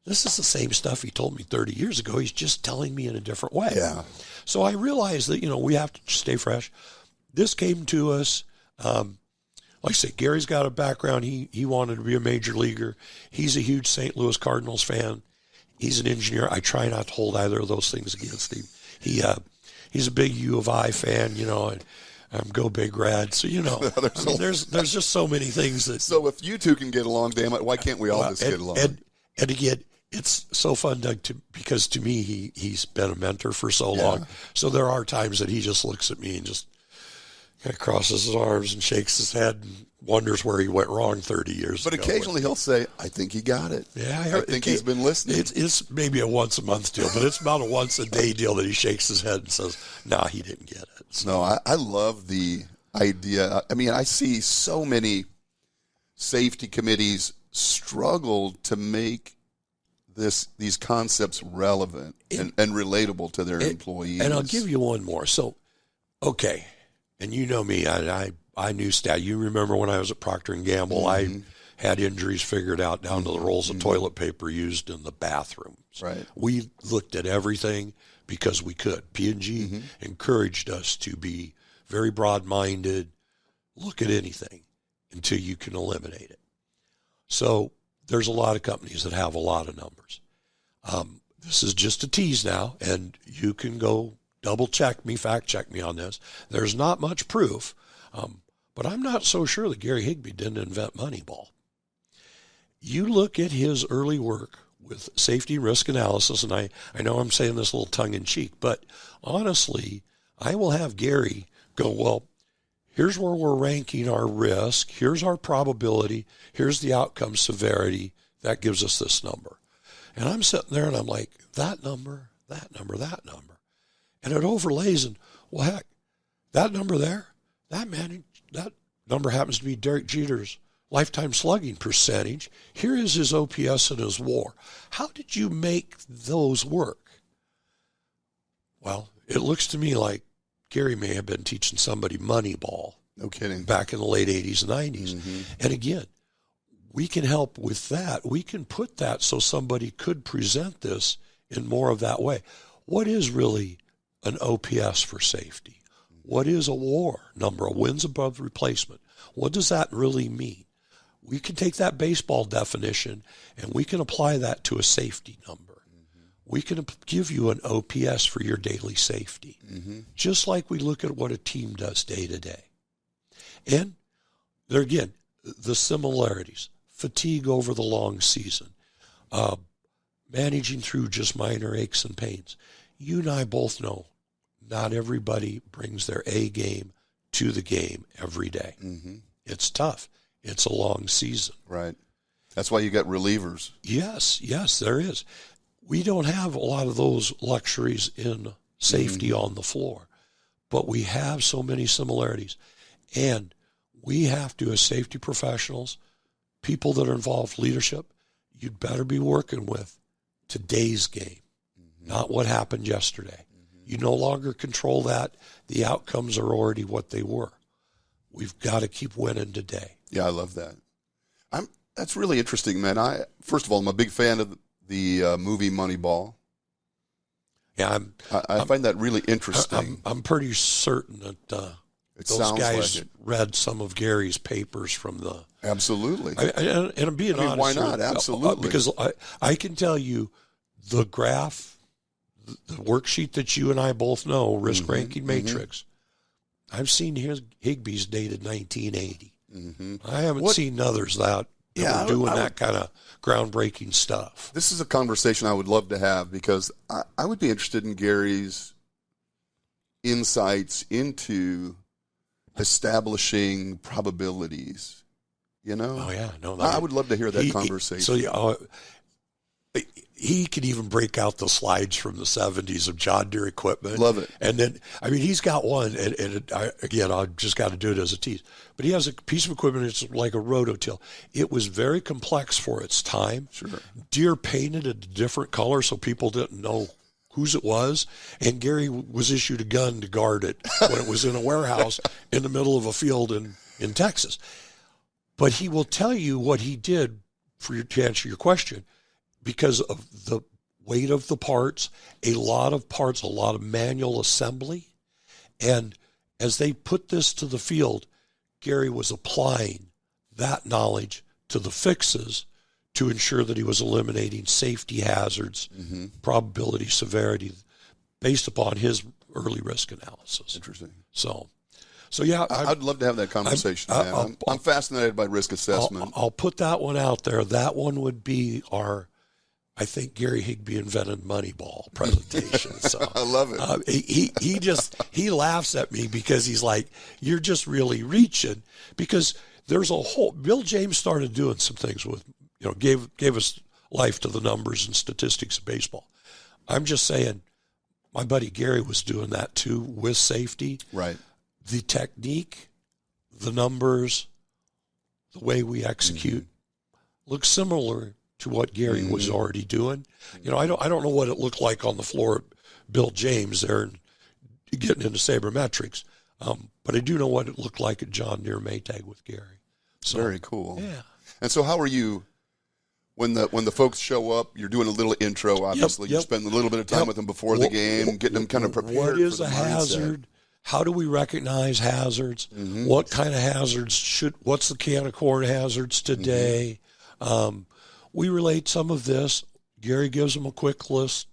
Speaker 2: this is the same stuff he told me 30 years ago. He's just telling me in a different way.
Speaker 1: Yeah.
Speaker 2: So I realized that, we have to stay fresh. This came to us, like I said, Gary's got a background. He wanted to be a major leaguer. He's a huge St. Louis Cardinals fan. He's an engineer. I try not to hold either of those things against him. He's a big U of I fan, and go Big Red. So, there's just so many things that.
Speaker 1: So if you two can get along, damn it, why can't we all just get along?
Speaker 2: And again, it's so fun, Doug, because to me, he's been a mentor for so long. So there are times that he just looks at me and just kind of crosses his arms and shakes his head and wonders where he went wrong 30 years ago.
Speaker 1: But occasionally he'll say, "I think he got it."
Speaker 2: Yeah,
Speaker 1: I think he's been listening.
Speaker 2: It's maybe a once a month deal, but it's about a once a day deal that he shakes his head and says, "Nah, he didn't get it." So.
Speaker 1: No, I love the idea. I mean, I see so many safety committees struggle to make these concepts relevant and relatable to their employees.
Speaker 2: And I'll give you one more. So, okay, and you know me, I knew stat. You remember when I was at Procter & Gamble, I had injuries figured out down to the rolls of toilet paper used in the bathrooms.
Speaker 1: Right.
Speaker 2: We looked at everything because we could. P&G encouraged us to be very broad-minded, look at anything until you can eliminate it. So there's a lot of companies that have a lot of numbers. This is just a tease now, and you can go double-check me, fact-check me on this. There's not much proof, but I'm not so sure that Gary Higbee didn't invent Moneyball. You look at his early work with safety risk analysis, and I know I'm saying this a little tongue-in-cheek, but honestly, I will have Gary go, well, here's where we're ranking our risk, here's our probability, here's the outcome severity, that gives us this number. And I'm sitting there and I'm like, that number, that number, that number. And it overlays, and well, heck, that number there, that number happens to be Derek Jeter's lifetime slugging percentage. Here is his OPS and his WAR. How did you make those work? Well, it looks to me like Gary may have been teaching somebody Moneyball.
Speaker 1: No kidding.
Speaker 2: Back in the late 80s and 90s. And again, we can help with that. We can put that so somebody could present this in more of that way. What is really an OPS for safety? What is a WAR number, a wins above replacement? What does that really mean? We can take that baseball definition and we can apply that to a safety number. We can give you an OPS for your daily safety, just like we look at what a team does day to day. And there again, the similarities, fatigue over the long season, managing through just minor aches and pains. You and I both know not everybody brings their A game to the game every day. It's tough. It's a long season.
Speaker 1: Right. That's why you got relievers.
Speaker 2: Yes, there is. We don't have a lot of those luxuries in safety on the floor, but we have so many similarities. And we have to, as safety professionals, people that are involved in leadership, you'd better be working with today's game, not what happened yesterday. You no longer control that. The outcomes are already what they were. We've got to keep winning today.
Speaker 1: Yeah, I love that. That's really interesting, man. First of all, I'm a big fan of the movie Moneyball.
Speaker 2: Yeah,
Speaker 1: I find that really interesting.
Speaker 2: I'm pretty certain that those guys
Speaker 1: like
Speaker 2: read some of Gary's papers from the.
Speaker 1: Absolutely.
Speaker 2: And I'm being honest.
Speaker 1: Why not? Absolutely.
Speaker 2: Because I can tell you the graph, the worksheet that you and I both know, risk ranking matrix, I've seen Higbee's dated 1980. I haven't seen others that are doing that kind of groundbreaking stuff.
Speaker 1: This is a conversation I would love to have, because I would be interested in Gary's insights into establishing probabilities. You know?
Speaker 2: Oh, yeah. No,
Speaker 1: I would love to hear that conversation.
Speaker 2: So, he could even break out the slides from the 70s of John Deere equipment.
Speaker 1: Love it.
Speaker 2: And then, I mean, he's got one, and I just got to do it as a tease. But he has a piece of equipment, it's like a rototill. It was very complex for its time.
Speaker 1: Sure.
Speaker 2: Deere painted it a different color so people didn't know whose it was. And Gary was issued a gun to guard it when it was in a warehouse in the middle of a field in Texas. But he will tell you what he did to answer your question. Because of the weight of the parts, a lot of manual assembly. And as they put this to the field, Gary was applying that knowledge to the fixes to ensure that he was eliminating safety hazards, probability, severity, based upon his early risk analysis.
Speaker 1: Interesting.
Speaker 2: So yeah.
Speaker 1: I'd love to have that conversation, man. I'm fascinated by risk assessment.
Speaker 2: I'll put that one out there. That one would be I think Gary Higbee invented Moneyball presentation. So
Speaker 1: I love it.
Speaker 2: He laughs at me because he's like, you're just really reaching, because there's a whole, Bill James started doing some things with, gave us life to the numbers and statistics of baseball. I'm just saying, my buddy Gary was doing that too with safety.
Speaker 1: Right.
Speaker 2: The technique, the numbers, the way we execute looks similar to what Gary was already doing. I don't know what it looked like on the floor at Bill James there and getting into sabermetrics, but I do know what it looked like at John Deere Maytag with Gary. So,
Speaker 1: very cool.
Speaker 2: Yeah.
Speaker 1: And so how are you, when the folks show up, you're doing a little intro, obviously.
Speaker 2: Yep.
Speaker 1: You spend a little bit of time with them before the game, getting them kind of prepared.
Speaker 2: What is
Speaker 1: for the
Speaker 2: a hazard? How do we recognize hazards? What kind of hazards what's the can of corn hazards today? We relate some of this. Gary gives them a quick list,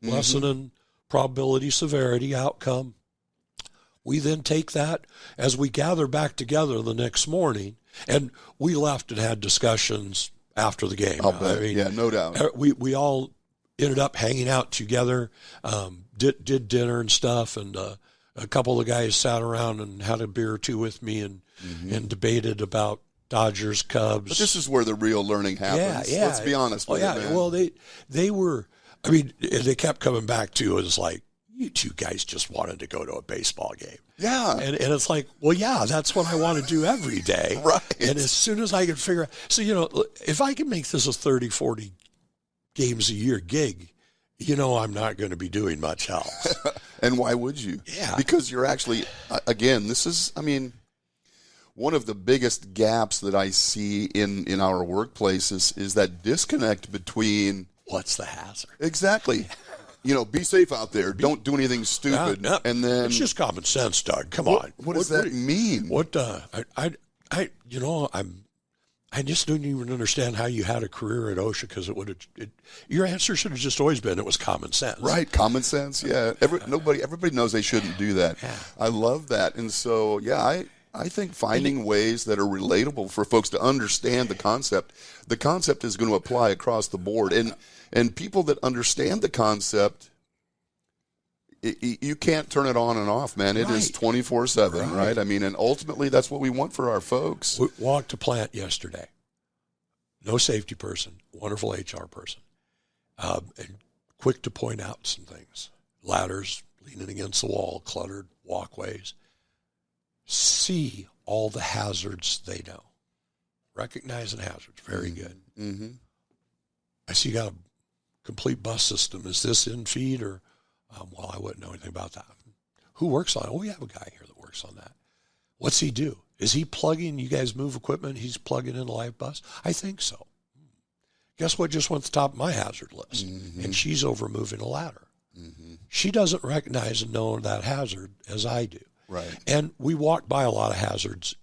Speaker 2: lesson in probability, severity, outcome. We then take that as we gather back together the next morning, and we left and had discussions after the game.
Speaker 1: I'll bet. Yeah, no doubt.
Speaker 2: We all ended up hanging out together, did dinner and stuff, and a couple of guys sat around and had a beer or two with me and debated about Dodgers, Cubs.
Speaker 1: But this is where the real learning happens.
Speaker 2: Yeah.
Speaker 1: Let's be honest with it, man.
Speaker 2: Well, they were, they kept coming back to, it was like, you two guys just wanted to go to a baseball game.
Speaker 1: Yeah.
Speaker 2: And it's like, well, yeah, that's what I want to do every day.
Speaker 1: Right.
Speaker 2: And as soon as I can figure out, so, if I can make this a 30, 40 games a year gig, I'm not going to be doing much else.
Speaker 1: And why would you?
Speaker 2: Yeah.
Speaker 1: Because you're actually, again, this is, one of the biggest gaps that I see in our workplaces is that disconnect between
Speaker 2: what's the hazard?
Speaker 1: Exactly. Be safe out there. Don't do anything stupid. And then
Speaker 2: it's just common sense, Doug. Come on.
Speaker 1: What does that mean?
Speaker 2: I just don't even understand how you had a career at OSHA, because your answer should have just always been it was common sense.
Speaker 1: Right, common sense. Yeah, everybody knows they shouldn't do that. Yeah. I love that, and so I think finding ways that are relatable for folks to understand the concept. The concept is going to apply across the board, and people that understand the concept, you can't turn it on and off, man. It is 24/7, right? And ultimately that's what we want for our folks.
Speaker 2: We walked a plant yesterday. No safety person, wonderful HR person, and quick to point out some things. Ladders leaning against the wall, cluttered walkways. See all the hazards they know. Recognizing hazards, very good. I see you got a complete bus system. Is this in feed or? Well, I wouldn't know anything about that. Who works on it? Oh, we have a guy here that works on that. What's he do? Is he plugging? You guys move equipment, he's plugging in a live bus? I think so. Guess what just went to the top of my hazard list? And she's over moving a ladder. She doesn't recognize and know that hazard as I do.
Speaker 1: Right.
Speaker 2: And we walk by a lot of hazards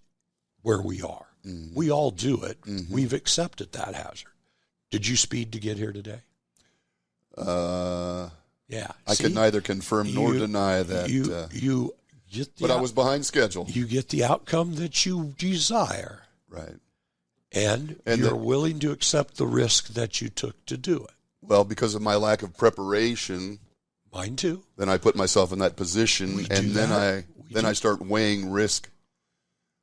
Speaker 2: where we are. We all do it. We've accepted that hazard. Did you speed to get here today? Yeah.
Speaker 1: I can neither confirm nor deny that. but I was behind schedule.
Speaker 2: You get the outcome that you desire.
Speaker 1: Right.
Speaker 2: And you're willing to accept the risk that you took to do it.
Speaker 1: Well, because of my lack of preparation.
Speaker 2: Mine too.
Speaker 1: Then I put myself in that position, and then I start weighing risk.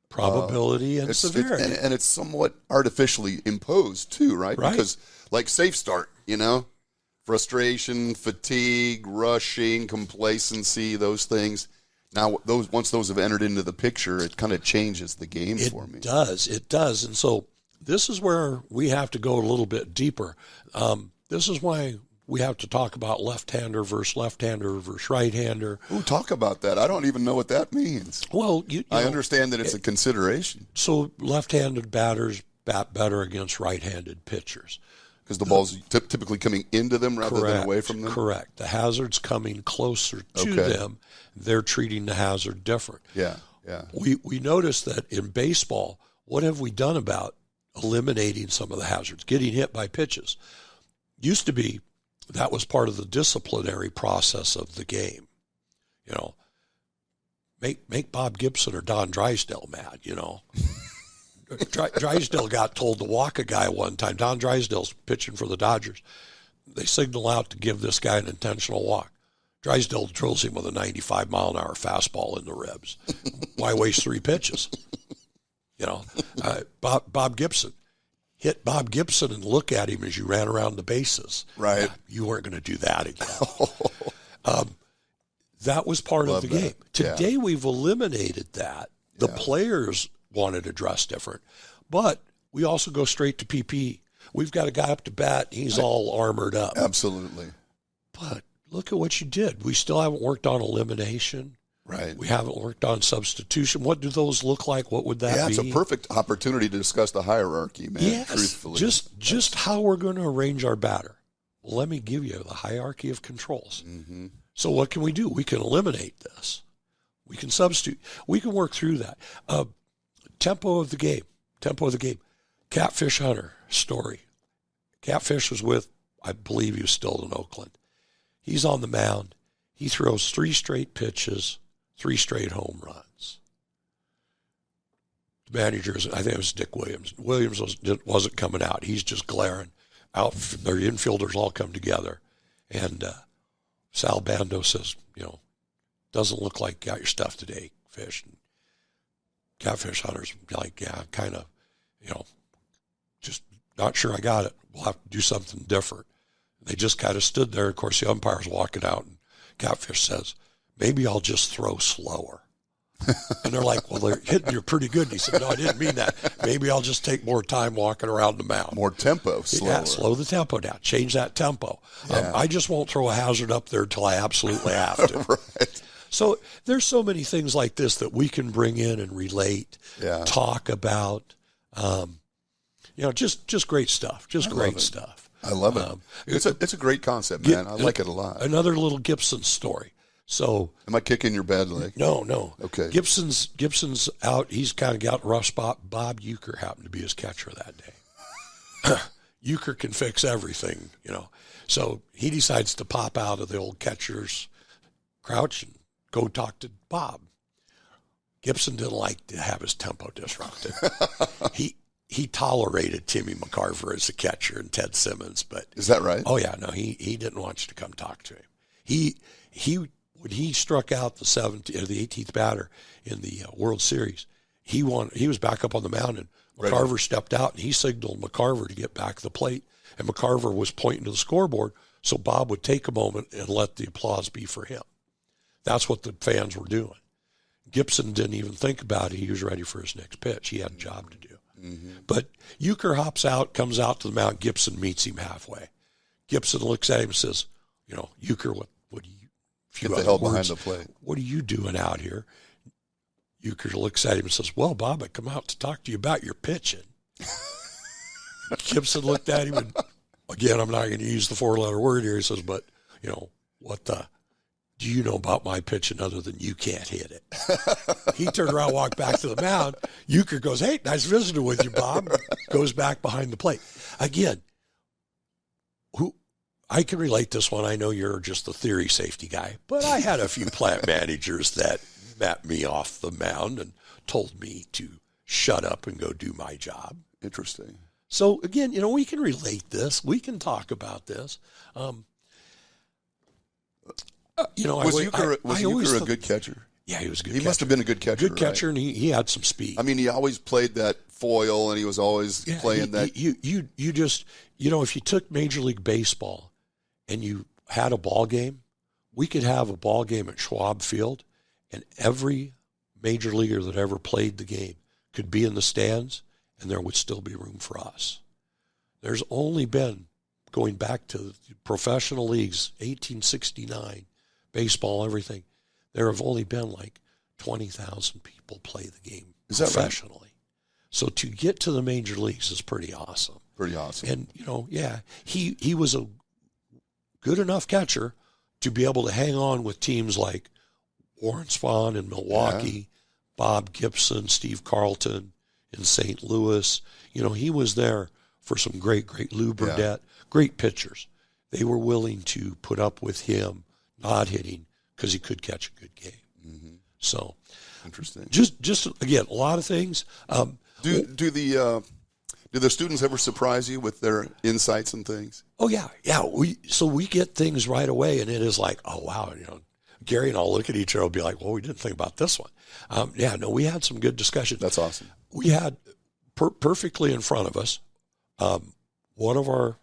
Speaker 2: Probability and severity.
Speaker 1: And it's somewhat artificially imposed too, right? Because like safe start, frustration, fatigue, rushing, complacency, those things. Now, once those have entered into the picture, it kind of changes the game for me.
Speaker 2: It does. And so this is where we have to go a little bit deeper. This is why we have to talk about left-hander versus right-hander.
Speaker 1: Ooh, talk about that. I don't even know what that means.
Speaker 2: Well,
Speaker 1: I understand that it's a consideration.
Speaker 2: So left-handed batters bat better against right-handed pitchers.
Speaker 1: Because the ball's typically coming into them rather than away from them?
Speaker 2: Correct. The hazard's coming closer to them. They're treating the hazard different.
Speaker 1: Yeah.
Speaker 2: We noticed that in baseball, what have we done about eliminating some of the hazards, getting hit by pitches? Used to be that was part of the disciplinary process of the game. Make Bob Gibson or Don Drysdale mad, Drysdale got told to walk a guy one time. Don Drysdale's pitching for the Dodgers. They signal out to give this guy an intentional walk. Drysdale drills him with a 95-mile-an-hour fastball in the ribs. Why waste 3 pitches? Bob Gibson. Hit Bob Gibson and look at him as you ran around the bases.
Speaker 1: Right.
Speaker 2: You weren't going to do that again. That was part of the game. Today we've eliminated that. The players wanted to dress different. But we also go straight to PPE. We've got a guy up to bat. He's all armored up.
Speaker 1: Absolutely.
Speaker 2: But look at what you did. We still haven't worked on elimination.
Speaker 1: Right.
Speaker 2: We haven't worked on substitution. What do those look like? What would that be?
Speaker 1: Yeah, it's a perfect opportunity to discuss the hierarchy, man, truthfully.
Speaker 2: Just how we're going to arrange our batter. Well, let me give you the hierarchy of controls. Mm-hmm. So what can we do? We can eliminate this. We can substitute. We can work through that. Tempo of the game. Catfish Hunter story. Catfish was with, I believe he was still in Oakland. He's on the mound. He throws 3 straight pitches, 3 straight home runs. The manager, I think it was Dick Williams. Williams wasn't coming out. He's just glaring. Their infielders all come together. And Sal Bando says, doesn't look like you got your stuff today, Fish. And Catfish Hunter's like, yeah, kind of, just not sure I got it. We'll have to do something different. They just kind of stood there. Of course, the umpire's walking out, and Catfish says, maybe I'll just throw slower. And they're like, well, they're hitting you pretty good. And he said, no, I didn't mean that. Maybe I'll just take more time walking around the mound.
Speaker 1: More tempo, slower.
Speaker 2: Yeah, slow the tempo down. Change that tempo. Yeah. I just won't throw a hazard up there until I absolutely have to.
Speaker 1: Right.
Speaker 2: So there's so many things like this that we can bring in and relate, talk about. Just great stuff. Great stuff.
Speaker 1: I love it. It's a great concept, man. I like it a lot.
Speaker 2: Another little Gibson story. So,
Speaker 1: am I kicking your bad leg?
Speaker 2: No.
Speaker 1: Okay.
Speaker 2: Gibson's out. He's kind of got a rough spot. Bob Uecker happened to be his catcher that day. Uecker can fix everything, So he decides to pop out of the old catcher's crouch and go talk to Bob. Gibson didn't like to have his tempo disrupted. He tolerated Timmy McCarver as a catcher and Ted Simmons, but
Speaker 1: is that right?
Speaker 2: Oh yeah, no, he didn't want you to come talk to him. He when he struck out the 18th batter in the World Series, he was back up on the mound, and McCarver stepped out, and he signaled McCarver to get back to the plate, and McCarver was pointing to the scoreboard, so Bob would take a moment and let the applause be for him. That's what the fans were doing. Gibson didn't even think about it. He was ready for his next pitch. He had a job to do. Mm-hmm. But Uecker hops out, comes out to the mound. Gibson meets him halfway. Gibson looks at him and says, Uecker, what do you...
Speaker 1: Get the hell behind the plate.
Speaker 2: What are you doing out here? Uecker looks at him and says, well, Bob, I come out to talk to you about your pitching. Gibson looked at him, and again, I'm not going to use the 4-letter word here. He says, but, what do you know about my pitching other than you can't hit it? He turned around, walked back to the mound. Uecker goes, hey, nice visiting with you, Bob. Goes back behind the plate. Again, I can relate this one. I know you're just the theory safety guy, but I had a few plant managers that met me off the mound and told me to shut up and go do my job.
Speaker 1: Interesting.
Speaker 2: So again, we can relate this. We can talk about this.
Speaker 1: Was Euchre a good catcher?
Speaker 2: Yeah, he was a good
Speaker 1: He
Speaker 2: catcher.
Speaker 1: must have been a good catcher.
Speaker 2: Good catcher,
Speaker 1: right?
Speaker 2: and he had some speed.
Speaker 1: I mean, he always played that foil, and he was always playing that.
Speaker 2: You just, if you took Major League Baseball and you had a ball game, we could have a ball game at Schwab Field, and every major leaguer that ever played the game could be in the stands, and there would still be room for us. There's only been, going back to the professional leagues, 1869, baseball, everything, there have only been like 20,000 people play the game professionally. Right? So to get to the major leagues is pretty awesome.
Speaker 1: Pretty awesome.
Speaker 2: And, he was a good enough catcher to be able to hang on with teams like Warren Spahn in Milwaukee, Bob Gibson, Steve Carlton in St. Louis. He was there for some great Lou Burdett, great pitchers. They were willing to put up with him not hitting because he could catch a good game. Mm-hmm. So
Speaker 1: interesting.
Speaker 2: Just again, a lot of things.
Speaker 1: Do the students ever surprise you with their insights and things?
Speaker 2: Oh yeah. We get things right away, and it is like, oh wow, Gary and I'll look at each other and be like, well, we didn't think about this one. We had some good discussion.
Speaker 1: That's awesome.
Speaker 2: We had perfectly in front of us, one of our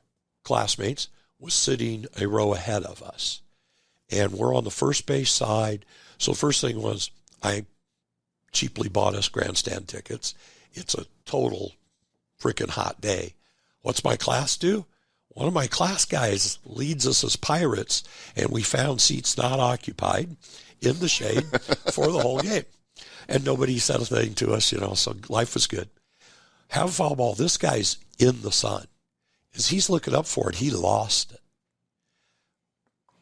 Speaker 2: classmates was sitting a row ahead of us, and we're on the first base side. So first thing was, I cheaply bought us grandstand tickets. It's a total freaking hot day. What's my class do? One of my class guys leads us as pirates, and we found seats not occupied in the shade for the whole game. And nobody said a thing to us, so life was good. Have foul ball. This guy's in the sun. As he's looking up for it, he lost it.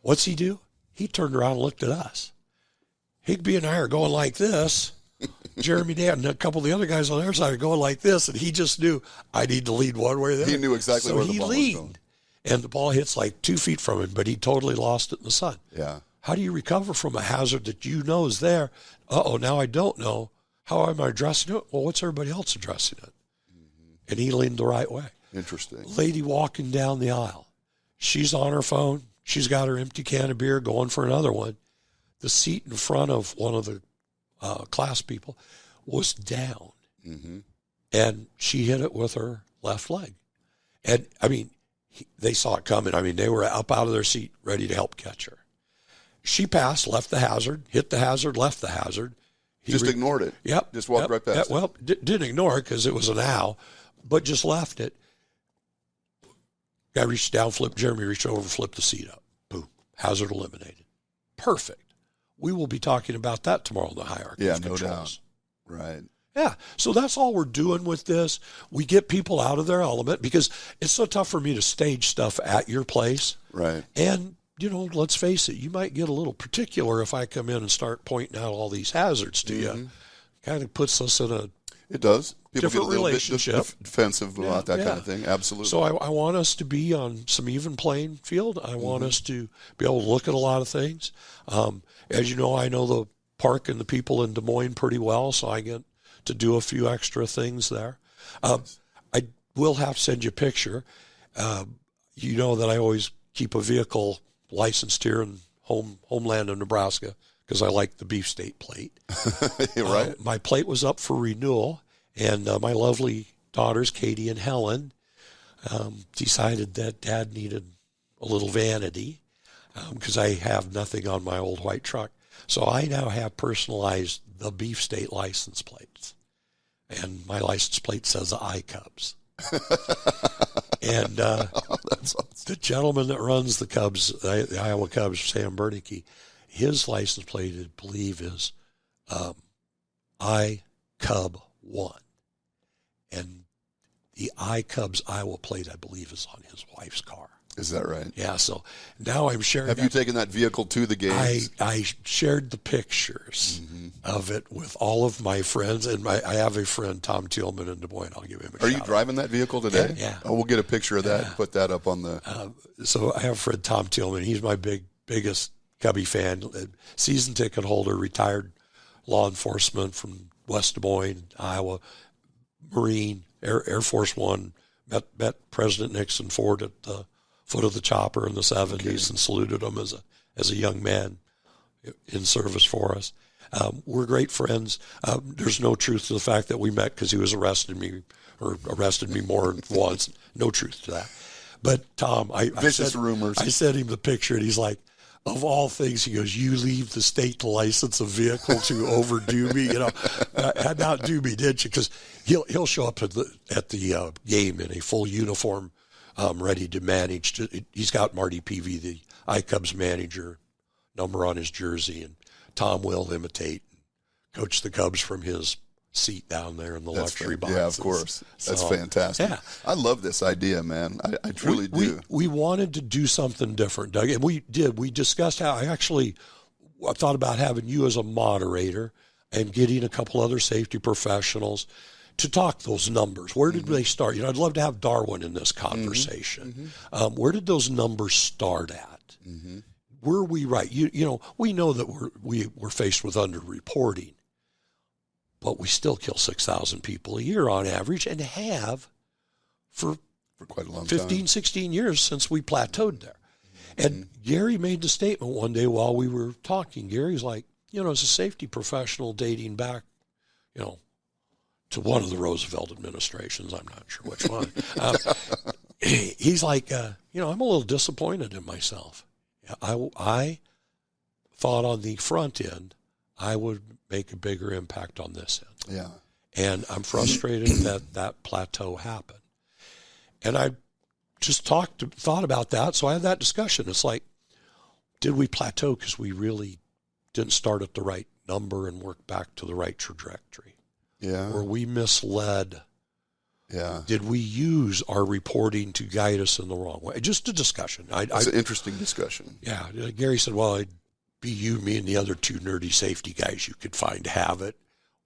Speaker 2: What's he do? He turned around and looked at us. Higbee and I are going like this. Jeremy Dan and a couple of the other guys on their side are going like this, and he just knew I need to lead one way or the other.
Speaker 1: He knew exactly where the ball was going.
Speaker 2: And the ball hits like 2 feet from him, but he totally lost it in the sun.
Speaker 1: Yeah.
Speaker 2: How do you recover from a hazard that is there? Now I don't know. How am I addressing it? Well, what's everybody else addressing it? Mm-hmm. And he leaned the right way.
Speaker 1: Interesting.
Speaker 2: Lady walking down the aisle. She's on her phone. She's got her empty can of beer going for another one. The seat in front of one of the class people was down. Mm-hmm. And she hit it with her left leg. And, they saw it coming. They were up out of their seat, ready to help catch her. She passed, left the hazard, hit the hazard, left the hazard.
Speaker 1: Just ignored it.
Speaker 2: Yep.
Speaker 1: Just walked right past it.
Speaker 2: Well, didn't ignore it because it was an owl, but just left it. Guy reached down, Jeremy reached over, flipped the seat up. Boom. Hazard eliminated. Perfect. We will be talking about that tomorrow in the hierarchy of controls. No doubt.
Speaker 1: Right.
Speaker 2: Yeah, so that's all we're doing with this. We get people out of their element because it's so tough for me to stage stuff at your place.
Speaker 1: Right.
Speaker 2: And, let's face it, you might get a little particular if I come in and start pointing out all these hazards to you. Kind of puts us in a
Speaker 1: It does. People
Speaker 2: different
Speaker 1: get a little
Speaker 2: relationship.
Speaker 1: bit defensive about that kind of thing. Absolutely.
Speaker 2: So I want us to be on some even playing field. I want us to be able to look at a lot of things. As you know, I know the park and the people in Des Moines pretty well, so I get to do a few extra things there. I will have to send you a picture. You know that I always keep a vehicle licensed here in homeland of Nebraska because I like the beef state plate.
Speaker 1: Right.
Speaker 2: My plate was up for renewal, and my lovely daughters, Katie and Helen, decided that Dad needed a little vanity because I have nothing on my old white truck. So I now have personalized the beef state license plates. And my license plate says iCubs. And
Speaker 1: that's awesome.
Speaker 2: The gentleman that runs the Cubs, the Iowa Cubs, Sam Bernanke, his license plate, I believe, is iCub1. And the iCubs Iowa plate, I believe, is on his wife's car.
Speaker 1: Is that right?
Speaker 2: Yeah, so now I'm sharing.
Speaker 1: Have you taken that vehicle to the games?
Speaker 2: I shared the pictures of it with all of my friends, and I have a friend, Tom Tillman in Des Moines. I'll give him a shout.
Speaker 1: Are you driving that vehicle today?
Speaker 2: Yeah.
Speaker 1: Oh, we'll get a picture of that and put that up on the...
Speaker 2: So I have a friend, Tom Tillman. He's my biggest Cubby fan, season ticket holder, retired law enforcement from West Des Moines, Iowa, Marine, Air Force One, met President Nixon Ford at the foot of the chopper in the 70s and saluted him as a young man in service for us. We're great friends. There's no truth to the fact that we met because he was arrested me more than once. No truth to that. But Tom, I sent him the picture, and he's like, of all things, he goes, you leave the state to license a vehicle to overdo me, and outdo me, didn't you? Because he'll show up at the game in a full uniform, ready to manage. He's got Marty Peavy, the iCubs manager, number on his jersey, and Tom will imitate and coach the Cubs from his seat down there in the luxury boxes.
Speaker 1: Yeah, of course. That's fantastic. Yeah. I love this idea, man. I truly do.
Speaker 2: We wanted to do something different, Doug, and we did. We discussed how I thought about having you as a moderator and getting a couple other safety professionals to talk those numbers. Where did they start? I'd love to have Darwin in this conversation. Where did those numbers start at? Were we right? We know that we're faced with underreporting, but we still kill 6,000 people a year on average, and have for
Speaker 1: quite a long
Speaker 2: 15, 16 years since we plateaued there. And Gary made the statement one day while we were talking. Gary's like, as a safety professional dating back, to one of the Roosevelt administrations, I'm not sure which one. He's like, I'm a little disappointed in myself. I thought on the front end I would make a bigger impact on this end.
Speaker 1: Yeah.
Speaker 2: And I'm frustrated that plateau happened. And I just thought about that, so I had that discussion. It's like, did we plateau because we really didn't start at the right number and work back to the right trajectory?
Speaker 1: Yeah.
Speaker 2: Were we misled?
Speaker 1: Yeah.
Speaker 2: Did we use our reporting to guide us in the wrong way? Just a discussion.
Speaker 1: It's an interesting discussion.
Speaker 2: Yeah. Gary said, well, I'd be you, me, and the other two nerdy safety guys you could find to have it.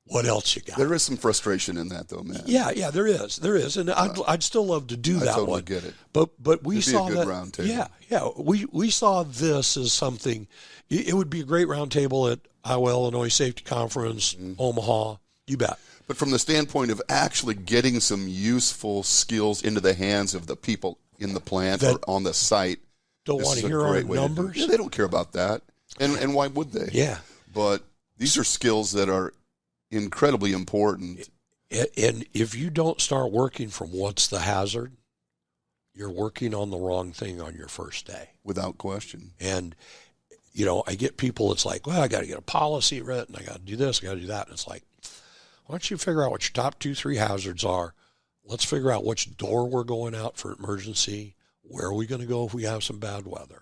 Speaker 2: What else you got?
Speaker 1: There is some frustration in that, though, man.
Speaker 2: Yeah, there is, and I'd still love to do that one.
Speaker 1: I totally get it.
Speaker 2: But we saw
Speaker 1: a good round table.
Speaker 2: Yeah, we saw this as something. It would be a great round table at Iowa, Illinois Safety Conference, Omaha. You bet.
Speaker 1: But from the standpoint of actually getting some useful skills into the hands of the people in the plant or on the site,
Speaker 2: don't want to hear our numbers.
Speaker 1: Yeah, they don't care about that, and why would they?
Speaker 2: Yeah.
Speaker 1: But these are skills that are incredibly important.
Speaker 2: And if you don't start working from what's the hazard, you're working on the wrong thing on your first day.
Speaker 1: Without question.
Speaker 2: And, I get people, it's like, well, I got to get a policy written, I got to do this, I got to do that. And it's like, why don't you figure out what your top 2-3 hazards are? Let's figure out which door we're going out for emergency. Where are we going to go if we have some bad weather?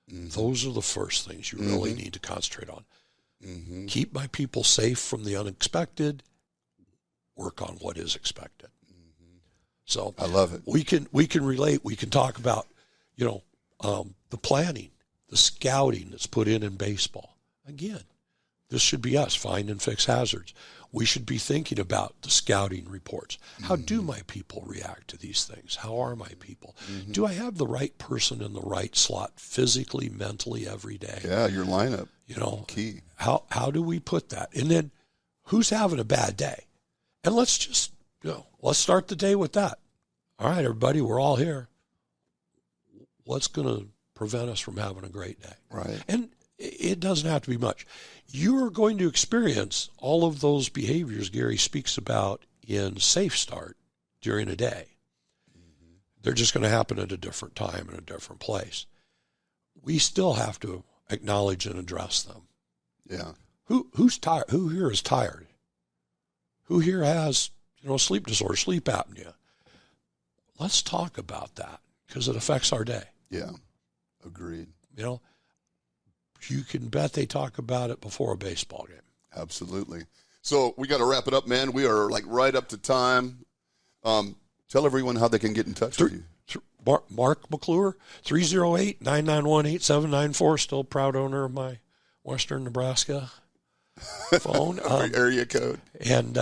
Speaker 2: Those are the first things you really need to concentrate on. Keep my people safe from the unexpected. Work on what is expected. So
Speaker 1: I love it.
Speaker 2: We can relate. We can talk about, the planning, the scouting that's put in baseball. Again, this should be us, find and fix hazards. We should be thinking about the scouting reports. How do my people react to these things? How are my people? Do I have the right person in the right slot physically, mentally every day?
Speaker 1: Yeah, your lineup. Key.
Speaker 2: How do we put that? And then who's having a bad day? And let's just, let's start the day with that. All right, everybody, we're all here. What's going to prevent us from having a great day?
Speaker 1: Right.
Speaker 2: And it doesn't have to be much. You are going to experience all of those behaviors Gary speaks about in Safe Start during a day. They're just going to happen at a different time in a different place. We still have to acknowledge and address them.
Speaker 1: Yeah.
Speaker 2: Who's tired? Who here is tired? Who here has, sleep disorder, sleep apnea? Let's talk about that because it affects our day.
Speaker 1: Yeah. Agreed.
Speaker 2: You can bet they talk about it before a baseball game.
Speaker 1: Absolutely. So we got to wrap it up, man. We are right up to time. Tell everyone how they can get in touch with you.
Speaker 2: Marc McClure, 308-991-8794. Still proud owner of my Western Nebraska phone.
Speaker 1: Area code.
Speaker 2: And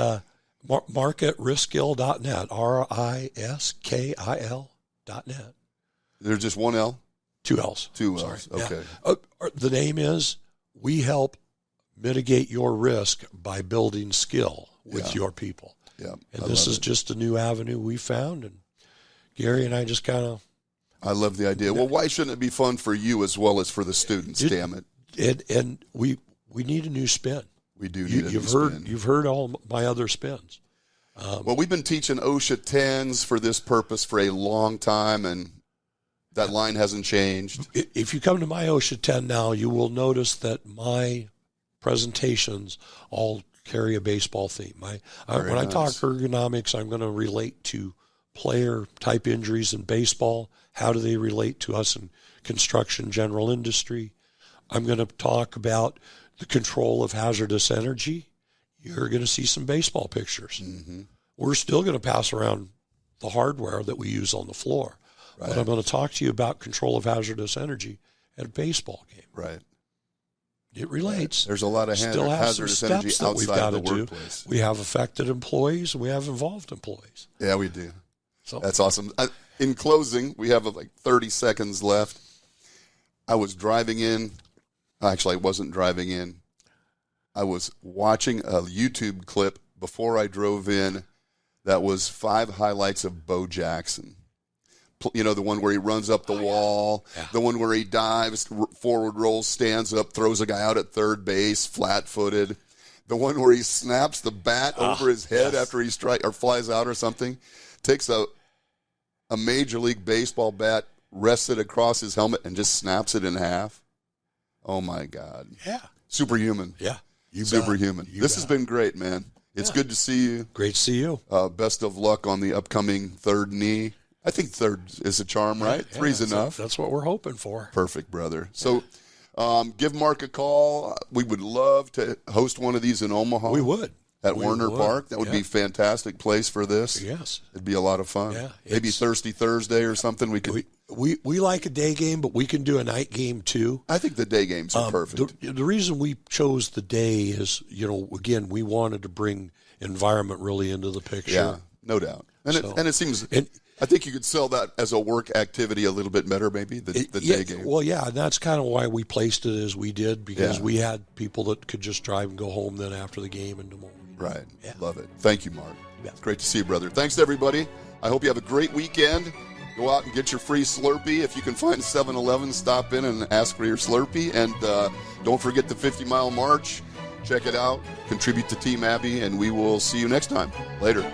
Speaker 2: Marc at riskill.net, RISKIL.net.
Speaker 1: There's just one L?
Speaker 2: 2 L's.
Speaker 1: Two L's. Okay.
Speaker 2: Yeah. The name is We Help mitigate your risk by building skill with your people.
Speaker 1: Yeah,
Speaker 2: and this is just a new avenue we found, and Gary and I just kind of.
Speaker 1: I love the idea. Well, why shouldn't it be fun for you as well as for the students? Damn it!
Speaker 2: And we need a new spin.
Speaker 1: We do need a new
Speaker 2: spin.
Speaker 1: Spin.
Speaker 2: You've heard all my other spins.
Speaker 1: Well, we've been teaching OSHA 10s for this purpose for a long time, and that line hasn't changed.
Speaker 2: If you come to my OSHA 10 now, you will notice that my presentations all carry a baseball theme. When I talk ergonomics, I'm going to relate to player-type injuries in baseball. How do they relate to us in construction, general industry? I'm going to talk about the control of hazardous energy. You're going to see some baseball pictures. Mm-hmm. We're still going to pass around the hardware that we use on the floor. Right. But I'm going to talk to you about control of hazardous energy at a baseball game.
Speaker 1: Right.
Speaker 2: It relates.
Speaker 1: There's a lot of hazardous energy outside the workplace.
Speaker 2: We have affected employees and we have involved employees.
Speaker 1: Yeah, we do. So that's awesome. In closing, we have like 30 seconds left. I was driving in. Actually, I wasn't driving in. I was watching a YouTube clip before I drove in that was 5 highlights of Bo Jackson. You know, the one where he runs up the wall, the one where he dives, forward rolls, stands up, throws a guy out at third base, flat-footed. The one where he snaps the bat over his head after he flies out or something. Takes a Major League Baseball bat, rests it across his helmet, and just snaps it in half. Oh, my God.
Speaker 2: Yeah.
Speaker 1: Superhuman.
Speaker 2: Yeah.
Speaker 1: Superhuman. This has been great, man. It's good to see you.
Speaker 2: Great to see you.
Speaker 1: Best of luck on the upcoming third knee. I think third is a charm, right?
Speaker 2: Yeah,
Speaker 1: 3's enough.
Speaker 2: That's what we're hoping for.
Speaker 1: Perfect, brother. So give Mark a call. We would love to host one of these in Omaha.
Speaker 2: We would.
Speaker 1: At Werner Park. That would be a fantastic place for this.
Speaker 2: Yes.
Speaker 1: It'd be a lot of fun.
Speaker 2: Yeah,
Speaker 1: maybe Thirsty Thursday or something.
Speaker 2: We like a day game, but we can do a night game too.
Speaker 1: I think the day games are perfect.
Speaker 2: The reason we chose the day is, again, we wanted to bring environment really into the picture.
Speaker 1: Yeah, no doubt. And it seems... I think you could sell that as a work activity a little bit better, maybe, the day game.
Speaker 2: Well, yeah, and that's kind of why we placed it as we did, because we had people that could just drive and go home then after the game in Des Moines.
Speaker 1: Right. Yeah. Love it. Thank you, Mark. Yeah. It's great to see you, brother. Thanks, everybody. I hope you have a great weekend. Go out and get your free Slurpee. If you can find 7-Eleven, stop in and ask for your Slurpee. And don't forget the 50-mile march. Check it out. Contribute to Team Abby, and we will see you next time. Later.